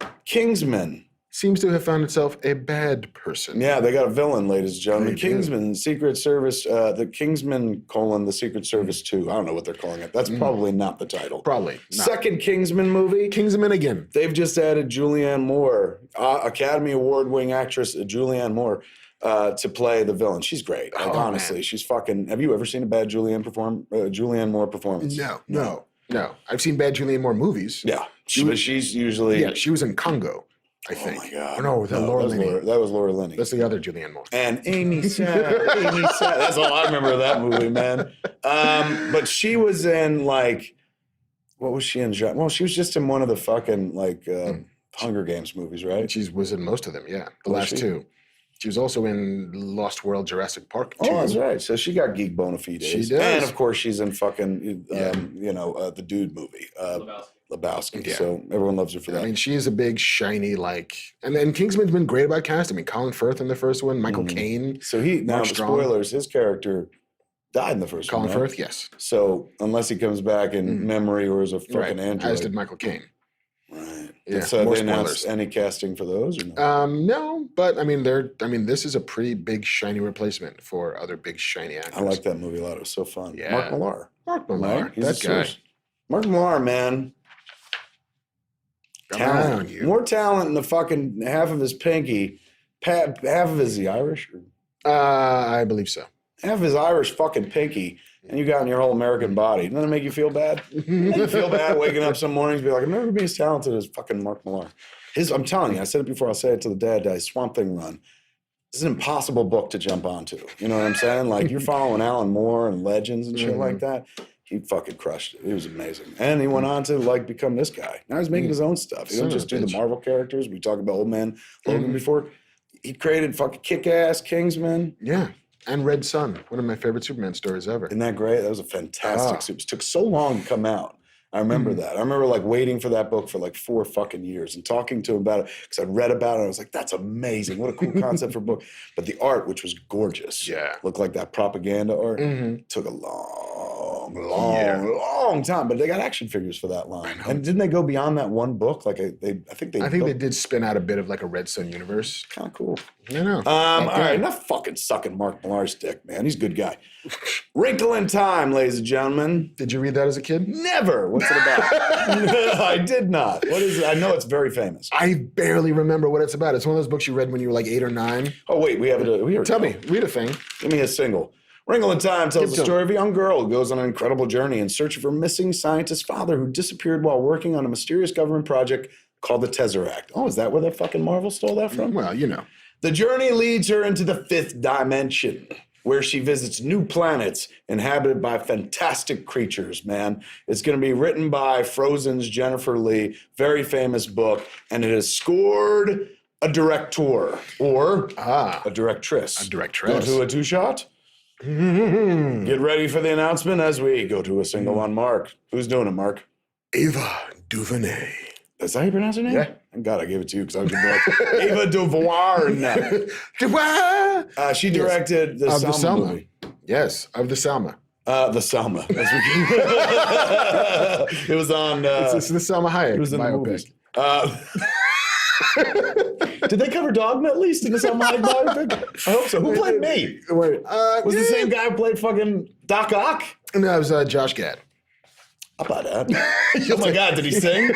Yeah. Kingsman. Seems to have found itself a bad person. Yeah, they got a villain, ladies and gentlemen. They do. Kingsman, Secret Service, the Kingsman, the Secret Service 2. I don't know what they're calling it. That's probably not the title. Probably not. Second Kingsman movie. Kingsman again. They've just added Julianne Moore, Academy Award-winning actress Julianne Moore, to play the villain. She's great. Like, honestly, she's fucking. Have you ever seen a bad Julianne Moore performance? No. I've seen bad Julianne Moore movies. Yeah, but she's usually. Yeah, she was in Congo, I think. Oh my God! No, Laura Linney. That was Laura Linney. That's the other Julianne Moore. And Amy Sad. That's all I remember of that movie, man. But she was in like, what was she in? Well, she was just in one of the fucking Hunger Games movies, right? She was in most of them. Yeah, the last two. She was also in Lost World Jurassic Park 2. Oh, that's right. So she got geek bona fides. She does. And, of course, she's in fucking, the Dude movie, Lebowski. Yeah. So everyone loves her for that. I mean, she is a big, shiny, and then Kingsman's been great about casting. I mean, Colin Firth in the first one, Michael Caine. So spoilers, his character died in the first one, Colin Firth, yes. So unless he comes back in memory or as a fucking android. As did Michael Caine. Right. Yeah, so more they announced spoilers. any casting for those or no? No, but I mean, this is a pretty big, shiny replacement for other big, shiny actors. I like that movie a lot. It was so fun. Yeah. Mark Millar. Right? He's That a guy. Mark Millar, man. Talent. More talent in the fucking half of his pinky. Half of his, is he Irish? Or? I believe so. Half of his Irish fucking pinky, and you got in your whole American body. Doesn't that make you feel bad? You feel bad waking up some mornings and be like, I'm never being as talented as fucking Mark Millar. I'm telling you, I said it before, I'll say it to the day I die, Swamp Thing run. This is an impossible book to jump onto. You know what I'm saying? Like, you're following Alan Moore and Legends and shit like that. He fucking crushed it. It was amazing. And he went on to become this guy. Now he's making his own stuff. He didn't just do the Marvel characters. We talked about Old Man Logan before. He created fucking Kick-Ass, Kingsman. Yeah. And Red Sun, one of my favorite Superman stories ever. Isn't that great? That was a fantastic super. It took so long to come out. I remember that. I remember waiting for that book for 4 fucking years and talking to him about it because I'd read about it. I was like, that's amazing. What a cool concept for a book. But the art, which was gorgeous, looked like that propaganda art, took a long long time, but they got action figures for that line. And didn't they go beyond that one book? Like I think they did spin out a bit of like a Red Sun universe. Kind of cool. I know. All right, enough fucking sucking Marc Millar's dick, man. He's a good guy. Wrinkle in Time, ladies and gentlemen. Did you read that as a kid? Never. What's it about? I did not. What is it? I know it's very famous. I barely remember what it's about. It's one of those books you read when you were like 8 or 9. Oh, wait, we have it. Tell me, read a thing. Give me a single. Wrinkle in Time tells the story of a young girl who goes on an incredible journey in search of her missing scientist father who disappeared while working on a mysterious government project called the Tesseract. Oh, is that where that fucking Marvel stole that from? Well, you know. The journey leads her into the 5th dimension, where she visits new planets inhabited by fantastic creatures, man. It's going to be written by Frozen's Jennifer Lee, very famous book, and it has scored a director or a directress. A directress. Go to a two-shot. Get ready for the announcement as we go to a single on Marc. Who's doing it, Marc? Ava DuVernay. Is that how you pronounce her name? Yeah. Thank God I gave it to you because I was going to be like, Ava DuVernay. She directed the Selma movie. Yes, of the Selma. The Selma. As we it was on... it's the Selma Hayek It was in biopic. the movies. Did they cover Dogma at least in the Selma Hayek biopic? I hope so. Who played me? Wait, Was the same guy who played fucking Doc Ock? No, it was Josh Gad. How about that? Oh my God, did he sing?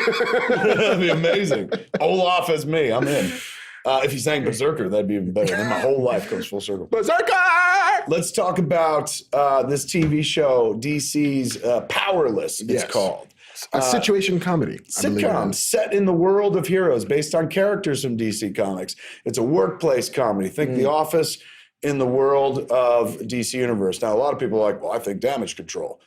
That'd be amazing. Olaf as me, I'm in. If he sang Berserker, that'd be even better. Then my whole life comes full circle. Berserker! Let's talk about this TV show, DC's Powerless, it's called. A situation comedy. Sitcom set in the world of heroes based on characters from DC Comics. It's a workplace comedy. Think The Office in the world of DC Universe. Now, a lot of people are like, well, I think Damage Control,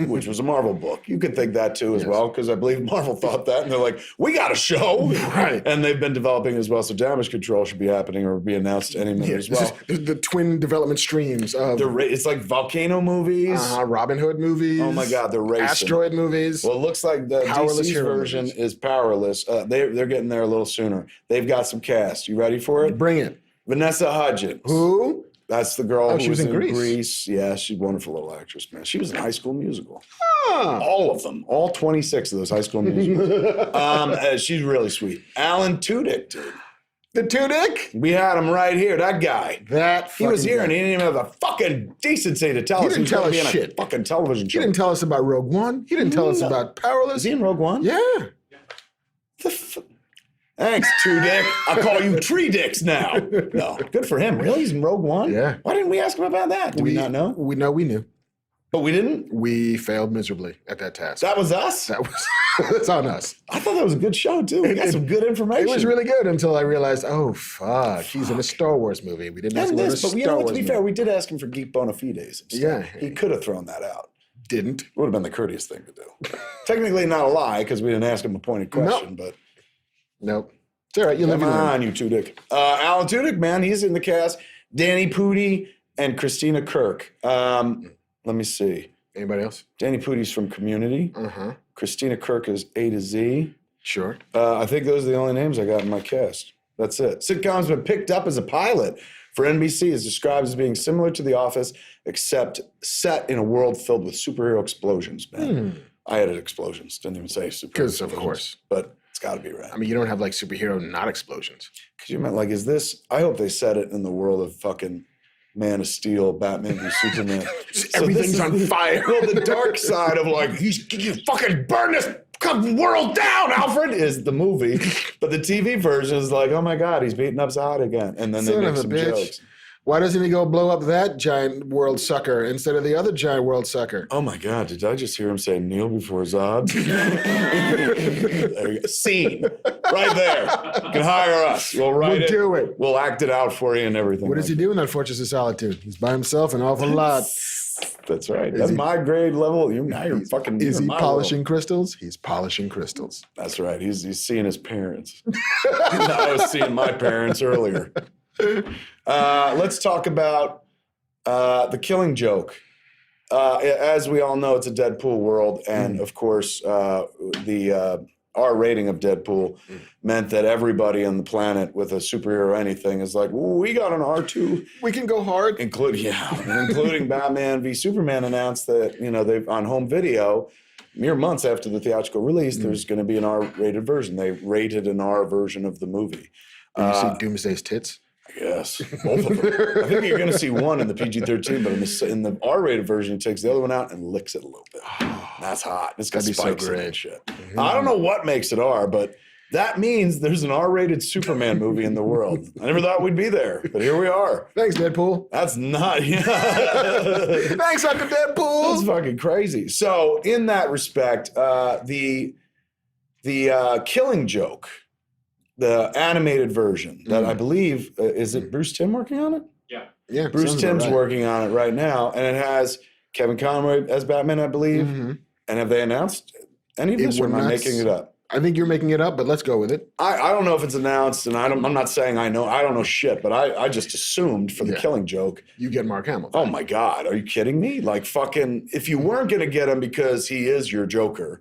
which was a Marvel book. You could think that too as well, because I believe Marvel thought that, and they're like, we got a show. Right. And they've been developing as well, so Damage Control should be happening or be announced any minute as well. The twin development streams of... It's like volcano movies. Robin Hood movies. Oh my God, they're racing. Asteroid movies. Well, it looks like the Powerless DC's hero version movies. is Powerless. They're getting there a little sooner. They've got some cast. You ready for it? Bring it. Vanessa Hudgens. Who? That's the girl who she was in Grease. Yeah, she's a wonderful little actress, man. She was in High School Musical. Ah. All of them. All 26 of those High School Musicals. She's really sweet. Alan Tudyk, dude. The Tudyk? We had him right here. That guy. He was here and he didn't even have the fucking decency to tell us didn't tell us be on shit. a fucking television show. He didn't tell us about Rogue One. He didn't tell us about Powerless. Is he in Rogue One? Yeah. Thanks, Tudyk. I'll call you Tree Dicks now. No, good for him. Really? He's in Rogue One? Yeah. Why didn't we ask him about that? Do we not know? We knew. But we didn't? We failed miserably at that task. That was us? That's on us. I thought that was a good show, too. We got some good information. It was really good until I realized, oh, fuck. He's in a Star Wars movie. We didn't ask him about a But Star you know what, Wars to be fair, we did ask him for geek bona fides. Yeah. He could have thrown that out. Didn't. Would have been the courteous thing to do. Technically not a lie, because we didn't ask him a pointed question, but... Nope. It's all right. You live Come and learn. on, you Tudyk. Alan Tudyk, man, he's in the cast. Danny Pudi and Christina Kirk. Let me see. Anybody else? Danny Pudi's from Community. Uh-huh. Christina Kirk is A to Z. Sure. I think those are the only names I got in my cast. That's it. Sitcom's been picked up as a pilot for NBC. Is described as being similar to The Office, except set in a world filled with superhero explosions, man. I added explosions. Didn't even say superhero Because, of explosions, course. But it's got to be right. I mean, you don't have like superhero not explosions. Because you meant like, is this? I hope they set it in the world of fucking Man of Steel, Batman v Superman. Everything's on fire. Well, the dark side of like, you fucking burn this world down, Alfred, is the movie. But the TV version is like, oh my God, he's beating up Zod again. And then they Son make of a some bitch. jokes. Why doesn't he go blow up that giant world sucker instead of the other giant world sucker? Oh my God, did I just hear him say kneel before Zod? There you go. Scene. Right there. You can hire us. We'll write We'll do it. We'll act it out for you and everything. What does he do in that Fortress of Solitude? He's by himself an awful lot. That's right. That's my grade level. Now you're fucking. Is you're he my polishing level. crystals? He's polishing crystals. That's right. He's seeing his parents. I was seeing my parents earlier. Let's talk about The Killing Joke. As we all know, it's a Deadpool world, and of course, the R rating of Deadpool meant that everybody on the planet with a superhero or anything is like, ooh, we got an R2. We can go hard. Including Batman v Superman announced that, they've on home video mere months after the theatrical release, there's going to be an R-rated version. They rated an R version of the movie. You see Doomsday's tits? Yes, both of them. I think you're going to see one in the PG-13, but in the R-rated version, he takes the other one out and licks it a little bit. That's hot. It's got spikes in it and shit. I don't know what makes it R, but that means there's an R-rated Superman movie in the world. I never thought we'd be there, but here we are. Thanks, Deadpool. That's not. Thanks, Uncle Deadpool. That's fucking crazy. So, in that respect, the Killing Joke, the animated version that I believe is it Bruce Timm working on it? Yeah, Bruce Timm's working on it right now, and it has Kevin Conroy as Batman, I believe. And have they announced any of this, or am I making it up? I think you're making it up, but let's go with it. I don't know if it's announced, and I'm not saying I know. I don't know shit, but I just assumed for the Killing Joke. You get Mark Hamill. Oh my God, are you kidding me? Like fucking, if you weren't gonna get him because he is your Joker,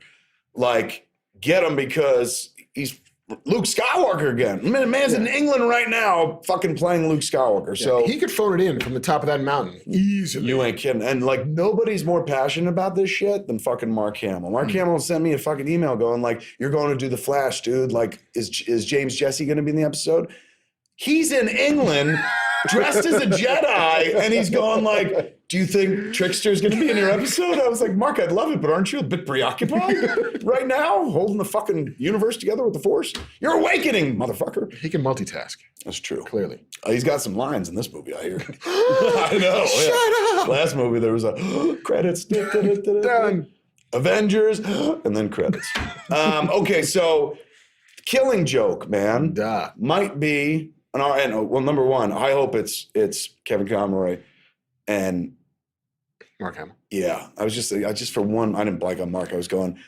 like get him because he's Luke Skywalker again. I mean, the man's in England right now fucking playing Luke Skywalker. So he could phone it in from the top of that mountain easily. You ain't kidding. And like nobody's more passionate about this shit than fucking Mark Hamill. Mark Hamill sent me a fucking email going like, you're going to do the Flash, dude. Like, is James Jesse going to be in the episode? He's in England dressed as a Jedi and he's going like, do you think Trickster's going to be in your episode? I was like, Mark, I'd love it, but aren't you a bit preoccupied right now, holding the fucking universe together with the Force? You're awakening, motherfucker. He can multitask. That's true. Clearly. He's got some lines in this movie, I hear. I know. Shut up. Last movie, there was a credits. Done. Avengers, and then credits. Okay, so Killing Joke, man, might be an R. And well, number one, I hope it's Kevin Conroy and Mark Hamill. Yeah, I just for one, I didn't blank on Mark. I was going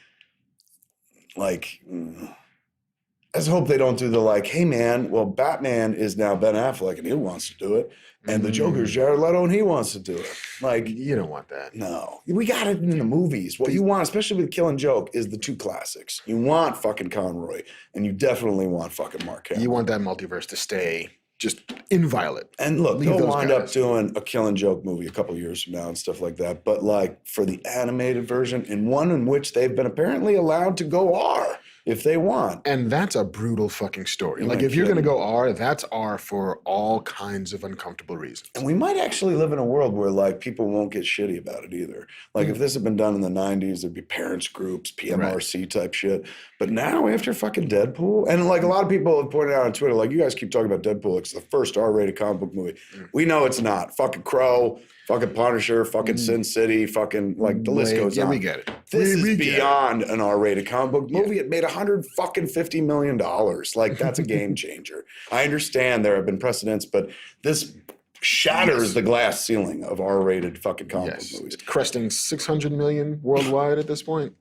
like, I just hope they don't do the like, hey man, well Batman is now Ben Affleck and he wants to do it, and the Joker's Jared Leto and he wants to do it. Like, you don't want that. No, we got it in the movies. What you want, especially with Killing Joke, is the two classics. You want fucking Conroy, and you definitely want fucking Mark Hamill. You want that multiverse to stay just inviolate. And look, they'll wind up doing a Killing Joke movie a couple years from now and stuff like that. But like for the animated version, and one in which they've been apparently allowed to go R if they want. And that's a brutal fucking story. Like if you're going to go R, that's R for all kinds of uncomfortable reasons. And we might actually live in a world where like people won't get shitty about it either. Like if this had been done in the 90s, there'd be parents groups, PMRC type shit. But now after fucking Deadpool, and like a lot of people have pointed out on Twitter, like you guys keep talking about Deadpool, it's the first R-rated comic book movie. We know it's not. Fucking Crow, fucking Punisher, fucking Sin City, fucking like the list goes on. Yeah, we get it. This is beyond an R-rated comic book movie. It made $150 million. Like that's a game changer. I understand there have been precedents, but this shatters the glass ceiling of R-rated fucking comic book movies. It's cresting 600 million worldwide at this point.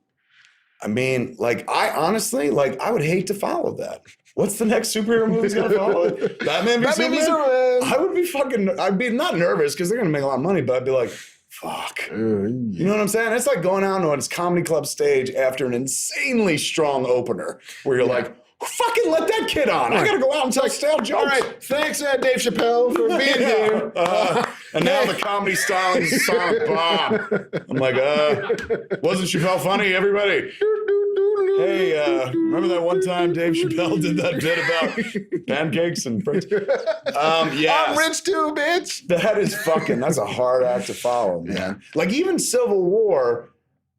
I mean, like, I honestly, like, I would hate to follow that. What's the next superhero movie gonna follow it? Batman v Superman? I would be fucking, I'd be not nervous because they're gonna make a lot of money, but I'd be like, fuck. You know what I'm saying? It's like going out on its comedy club stage after an insanely strong opener where you're like, fucking let that kid on. I gotta go out and tell stale jokes. All right, thanks, Dave Chappelle, for being here. And now the comedy styling is a sonic bomb. I'm like, wasn't Chappelle funny, everybody? Hey, remember that one time Dave Chappelle did that bit about pancakes and bricks? Yeah. I'm rich too, bitch. That's a hard act to follow, man. Yeah. Like even Civil War,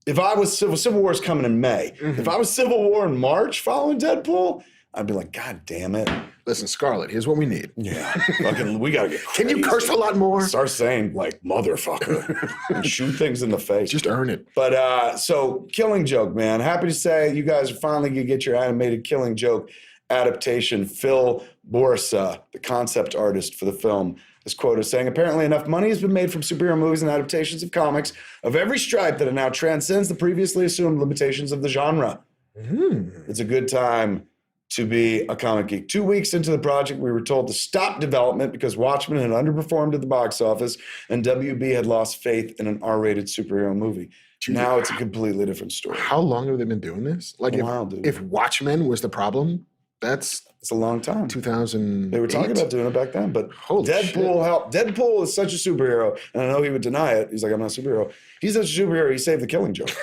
if I was Civil War's coming in May. If I was Civil War in March following Deadpool, I'd be like, God damn it. Listen, Scarlett, here's what we need. Yeah. Fucking, we gotta get crazy. Can you curse a lot more? Start saying like motherfucker and shoot things in the face. Just earn it. But so Killing Joke, man. Happy to say you guys are finally gonna get your animated Killing Joke adaptation. Phil Borsa, the concept artist for the film, is quoted as saying, apparently enough money has been made from superhero movies and adaptations of comics of every stripe that it now transcends the previously assumed limitations of the genre. It's a good time to be a comic geek. 2 weeks into the project, we were told to stop development because Watchmen had underperformed at the box office and WB had lost faith in an R-rated superhero movie. Now it's a completely different story. How long have they been doing this? Like if Watchmen was the problem, it's a long time. 2000. They were talking about doing it back then, but Deadpool helped. Deadpool is such a superhero, and I know he would deny it. He's like, I'm not a superhero. He's such a superhero, he saved the Killing Joke.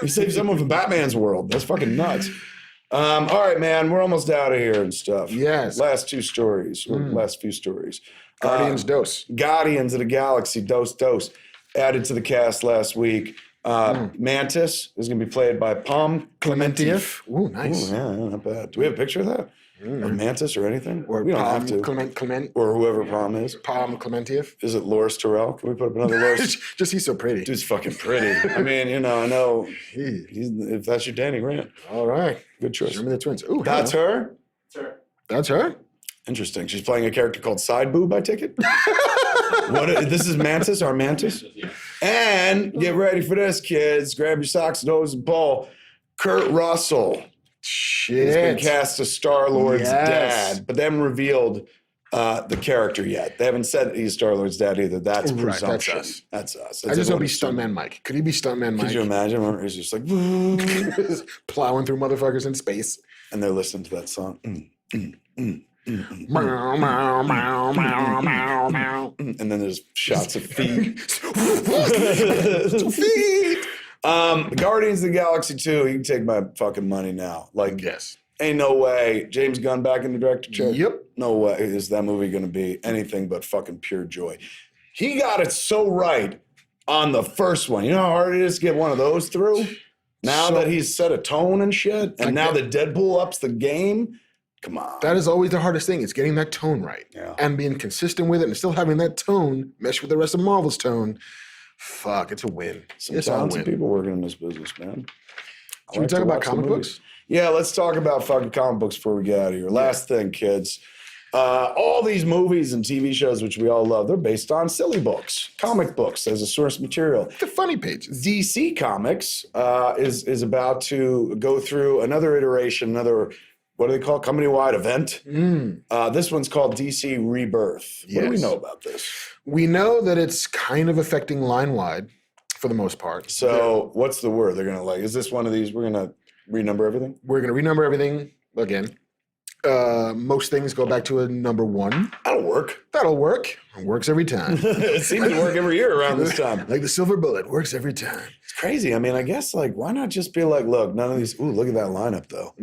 He saved someone from Batman's world. That's fucking nuts. All right, man. We're almost out of here and stuff. Yes. Last two stories. Last few stories. Guardians Dose. Guardians of the Galaxy Dose added to the cast last week. Mantis is going to be played by Palm Clementieff. Ooh, nice. Ooh, yeah, not bad. Do we have a picture of that? Of Mantis or anything? Or we don't Palm have to. Clement. Or whoever Palm is. Palm Clementieff. Is it Loris Terrell? Can we put up another Loris? Just he's so pretty. Dude's fucking pretty. I mean, I know. If that's your Danny Grant. All right. Good choice. Remember the twins. Ooh, That's her? Sir. That's her? Interesting. She's playing a character called Side Boob, I take it? This is Mantis, our Mantis? Yeah. And get ready for this, kids. Grab your socks, nose, and ball. Kurt Russell has been Shit. cast as Star-Lord's Yes. dad, but they haven't revealed the character yet. They haven't said he's Star-Lord's dad either. That's Right, that's presumption. us. That's us. I just hope he's Stuntman Mike. Could he be Stuntman Mike? Could you imagine? He's just like, plowing through motherfuckers in space. and they're listening to that song. Meow, meow, meow, meow, meow, meow. And then there's shots of feet. Feet. Guardians of the Galaxy 2, you can take my fucking money now. Like, Yes. ain't no way. James Gunn back in the director chair? Yep. No way is that movie going to be anything but fucking pure joy. He got it so right on the first one. You know how hard it is to get one of those through? Now So- that he's set a tone and shit, and Like now that- that Deadpool ups the game, come on. That is always the hardest thing. It's getting that tone right. Yeah. And being consistent with it and still having that tone mesh with the rest of Marvel's tone. Fuck, it's a win. Some It's a talented win. people working in this business, man. I Should we like talk to about watch the comic movies. books? Yeah, let's talk about fucking comic books before we get out of here. Last thing, kids. All these movies and TV shows, which we all love, they're based on silly books, comic books as a source material. The funny pages. DC Comics is about to go through another iteration, another, what do they call it, company-wide event. This one's called DC Rebirth. What do we Yes. know about this? We know that it's kind of affecting line-wide for the most part. So what's the word? They're going to is this one of these, we're going to renumber everything? We're going to renumber everything again. Most things go back to a number one. That'll work. That'll work. It works every time. It seems to work every year around this time. Like the silver bullet, works every time. It's crazy. I mean, I guess why not just be like, look, none of these. Ooh, look at that lineup though.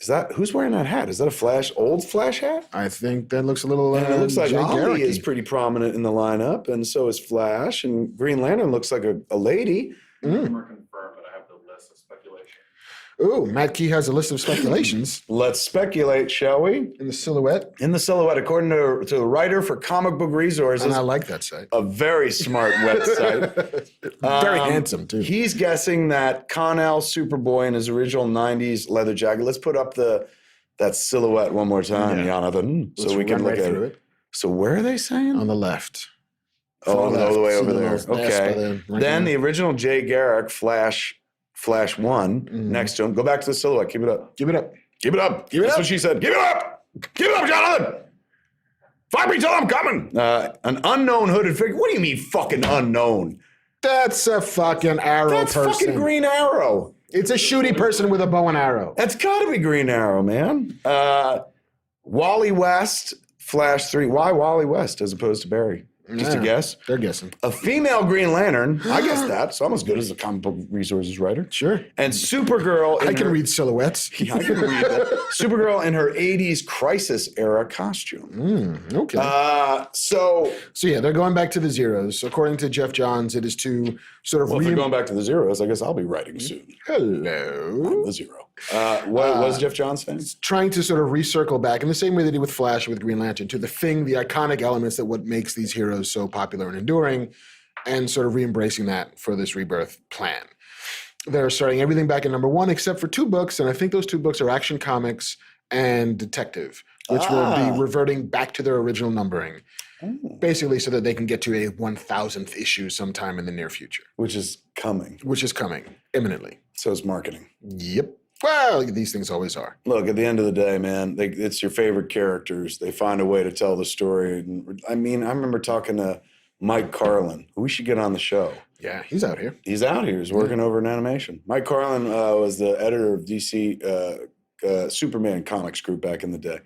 Is that who's wearing that hat? Is that a old Flash hat? I think that looks a little. And it looks like Jay Ollie Garricky. is pretty prominent in the lineup, and so is Flash, and Green Lantern looks like a lady. Rumor confirmed, but I have the list of speculation. Ooh, Matt Key has a list of speculations Let's speculate, shall we? in the silhouette, In the silhouette, according to the writer for Comic Book Resources, and I like that site. a very smart website. Very handsome too. He's guessing that Con-El Superboy in his original 90s leather jacket. Let's put up that silhouette one more time, Yeah. Jonathan, so Let's we can run look right at through it. So where are they saying? On the left. Oh, Far all the left. way See over the there. little S by Okay. the right Then there. the original Jay Garrick Flash 1 next to him. Go back to the silhouette. Keep it up. Give it up. Keep it up. Give it That's up. what she said. Give it up. Give it up, Jonathan. Find me till I'm coming. An unknown hooded figure. What do you mean fucking unknown? That's a fucking arrow That's person. fucking Green Arrow. It's a shooty person with a bow and arrow. That's got to be Green Arrow, man. Wally West, Flash 3. Why Wally West as opposed to Barry? Just a Yeah. guess. They're guessing. A female Green Lantern. I guess that's almost good as a comic book resources writer. Sure. And Supergirl. I in can her- read silhouettes. Yeah, I can read that. Supergirl in her 80s crisis era costume. Okay. So So yeah, they're going back to the zeros. According to Jeff Johns, it is to sort of if they're going back to the zeros, I guess I'll be writing soon. hello. The zero. What was Jeff Johns saying? Trying to sort of recircle back in the same way they did with Flash with Green Lantern to the thing, the iconic elements that what makes these heroes so popular and enduring, and sort of re-embracing that for this rebirth plan. They're starting everything back at number one except for 2 books, and I think those 2 books are Action Comics and Detective, which will be reverting back to their original numbering. Basically so that they can get to a 1,000th issue sometime in the near future, Which is coming. which is coming imminently. So it's marketing. Yep. Well, these things always are. Look, at the end of the day, man, it's your favorite characters. They find a way to tell the story. And, I mean, I remember talking to Mike Carlin, who we should get on the show. Yeah, he's out here. He's out here. He's working over in animation. Mike Carlin was the editor of DC Superman comics group back in the day.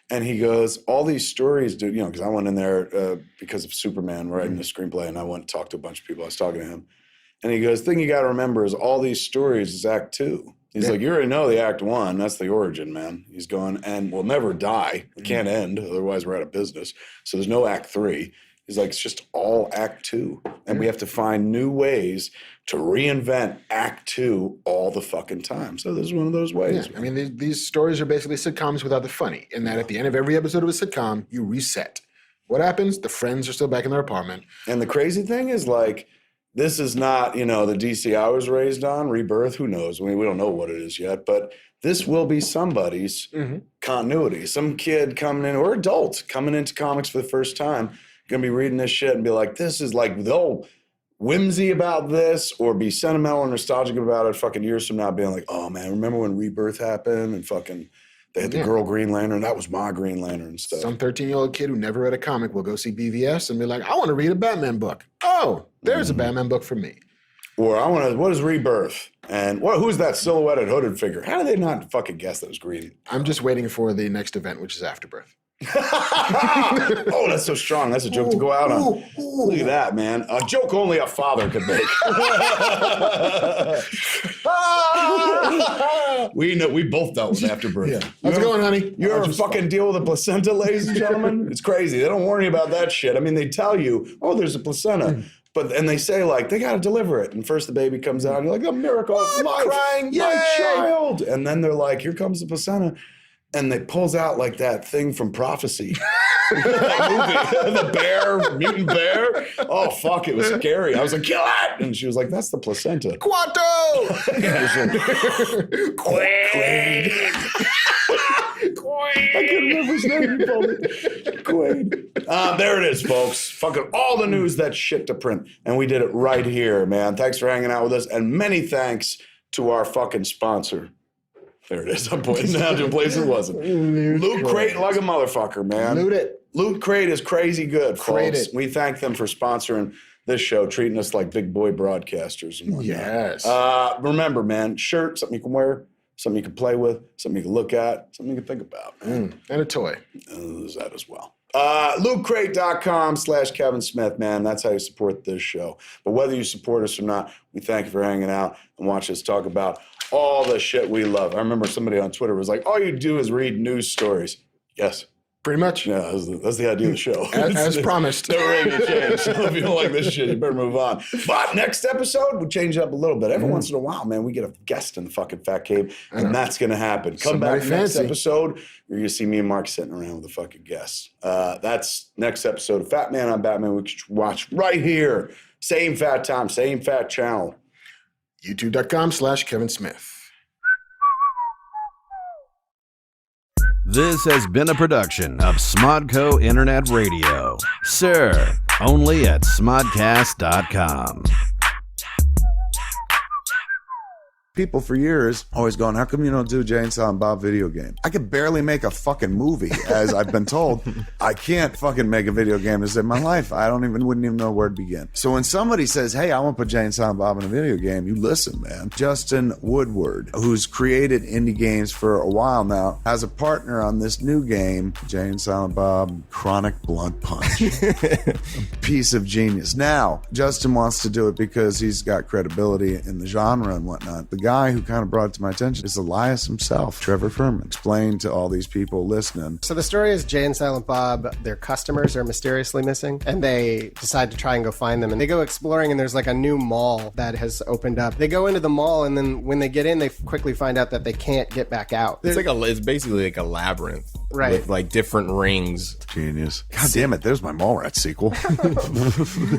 And he goes, all these stories, dude, because I went in there because of Superman writing the screenplay, and I went and talked to a bunch of people. I was talking to him. And he goes, thing you got to remember is all these stories is act 2. He's like, you already know the act 1. That's the origin, man. He's going, and we'll never die. It can't end. Otherwise, we're out of business. So there's no act 3. He's like, it's just all act 2. And we have to find new ways to reinvent act 2 all the fucking time. So this is one of those ways. Yeah. I mean, these stories are basically sitcoms without the funny, in that at the end of every episode of a sitcom, you reset. What happens? The friends are still back in their apartment. And the crazy thing is, like, this is not, the DC I was raised on, Rebirth, who knows? I mean, we don't know what it is yet, but this will be somebody's continuity. Some kid coming in, or adult coming into comics for the first time, going to be reading this shit and be like, this is like, they'll whimsy about this or be sentimental and nostalgic about it fucking years from now, being like, oh man, remember when Rebirth happened and fucking they had the girl Green Lantern, that was my Green Lantern and stuff. Some 13-year-old kid who never read a comic will go see BVS and be like, I want to read a Batman book. Oh, there's a Batman book for me. Or what is Rebirth? And who's that silhouetted hooded figure? How did they not fucking guess that was Green? I'm just waiting for the next event, which is Afterbirth. Oh, that's so strong. That's a joke to go out on. Look at that, man. A joke only a father could make. We both dealt with Afterbirth. Yeah. How's it going, honey? You ever fucking deal with a placenta, ladies and gentlemen? It's crazy. They don't warn you about that shit. I mean, they tell you, oh, there's a placenta. And they say, like, they got to deliver it. And first the baby comes out, and you're like, a miracle of life. Crying, my child. And then they're like, here comes the placenta. And they pulls out like that thing from Prophecy. That movie, the bear, mutant bear. Oh, fuck, it was scary. I was like, kill it! And she was like, that's the placenta. Quanto! Quaid. I couldn't remember his name. He told me. Quaid. There it is, folks. Fucking all the news that shit to print. And we did it right here, man. Thanks for hanging out with us. And many thanks to our fucking sponsor. There it is. I'm pointing down to a place it wasn't. Loot Crate like a motherfucker, man. Loot it. Loot Crate is crazy good, Crate folks. it. We thank them for sponsoring this show, treating us like big boy broadcasters and whatnot. Yes. Remember, man, shirt, something you can wear, something you can play with, something you can look at, something you can think about. Man. And a toy. There's that as well. LootCrate.com/Kevin Smith, man. That's how you support this show. But whether you support us or not, we thank you for hanging out and watch us talk about all the shit we love. I remember somebody on Twitter was like, all you do is read news stories. Yes. Pretty much. Yeah, that's the idea of the show. As promised. Never really gonna change. So if you don't like this shit, you better move on. But next episode, we change it up a little bit. Every once in a while, man, we get a guest in the fucking Fat Cave, and that's going to happen. Come Somebody back next fancy. episode, you're going to see me and Marc sitting around with a fucking guest. That's next episode of Fat Man on Batman, which you can watch right here. Same fat time, same fat channel. YouTube.com/Kevin Smith. This has been a production of Smodco Internet Radio. Sir, only at smodcast.com. People for years always going, how come you don't do Jay and Silent Bob video game? I could barely make a fucking movie, as I've been told. I can't fucking make a video game to save my life. Wouldn't even know where to begin. So when somebody says, hey, I want to put Jay and Silent Bob in a video game, you listen, man. Justin Woodward, who's created indie games for a while now, has a partner on this new game, Jay and Silent Bob Chronic Blunt Punch. Piece of genius. Now, Justin wants to do it because he's got credibility in the genre and whatnot. The guy who kind of brought it to my attention is Elias himself, Trevor Furman. Explain to all these people listening. So the story is Jay and Silent Bob, their customers are mysteriously missing, and they decide to try and go find them. And they go exploring, and there's like a new mall that has opened up. They go into the mall, and then when they get in, they quickly find out that they can't get back out. It's basically like a labyrinth. Right. With like different rings. Genius. God damn it, there's my Mallrats sequel.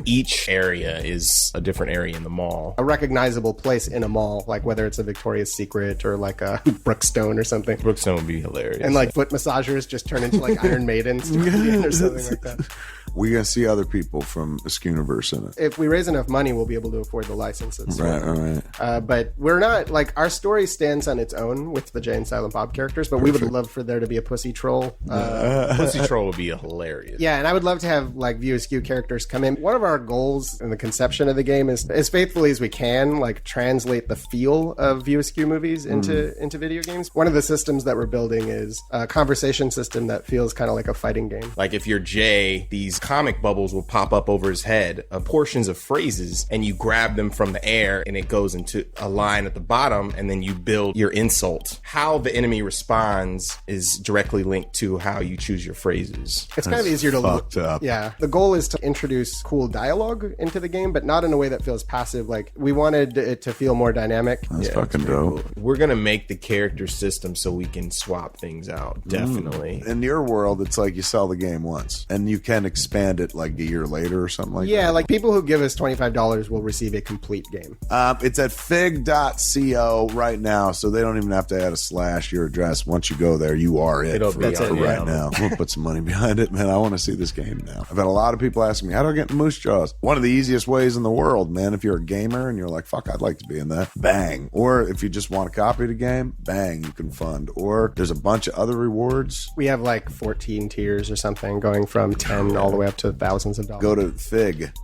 Each area is a different area in the mall. A recognizable place in a mall, like whether it's a Victoria's Secret or like a Brookstone or something. Brookstone would be hilarious. And like foot massagers just turn into like Iron Maidens or something like that. We're going to see other people from the Skuniverse in it. If we raise enough money, we'll be able to afford the licenses. Right. But we're not, like, our story stands on its own with the Jay and Silent Bob characters, but we would love for there to be a Pussy Troll. Pussy Troll would be hilarious. Yeah, and I would love to have, like, View Askew characters come in. One of our goals in the conception of the game is, as faithfully as we can, like, translate the feel of View Askew movies into video games. One of the systems that we're building is a conversation system that feels kind of like a fighting game. Like, if you're Jay, these these comic bubbles will pop up over his head, portions of phrases, and you grab them from the air and it goes into a line at the bottom, and then you build your insult. How the enemy responds is directly linked to how you choose your phrases. It's kind of easier to fucked up. Yeah. The goal is to introduce cool dialogue into the game, but not in a way that feels passive. Like, we wanted it to feel more dynamic. That's fucking dope. We're going to make the character system so we can swap things out. Definitely. In your world, it's like you sell the game once and you can expand it like a year later or something like that. Yeah, like people who give us $25 will receive a complete game. It's at fig.co right now, so they don't even have to add a slash your address. Once you go there, you are it It'll for, be for on right it. now. We'll put some money behind it, man. I want to see this game now. I've had a lot of people asking me, how do I get into Moose Jaws? One of the easiest ways in the world, man. If you're a gamer and you're like, fuck, I'd like to be in that, bang. Or if you just want a copy of the game, bang, you can fund. Or there's a bunch of other rewards. We have like 14 tiers or something, going from 10 all the way up to thousands of dollars. Go to fig.co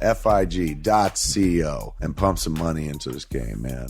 and pump some money into this game, man.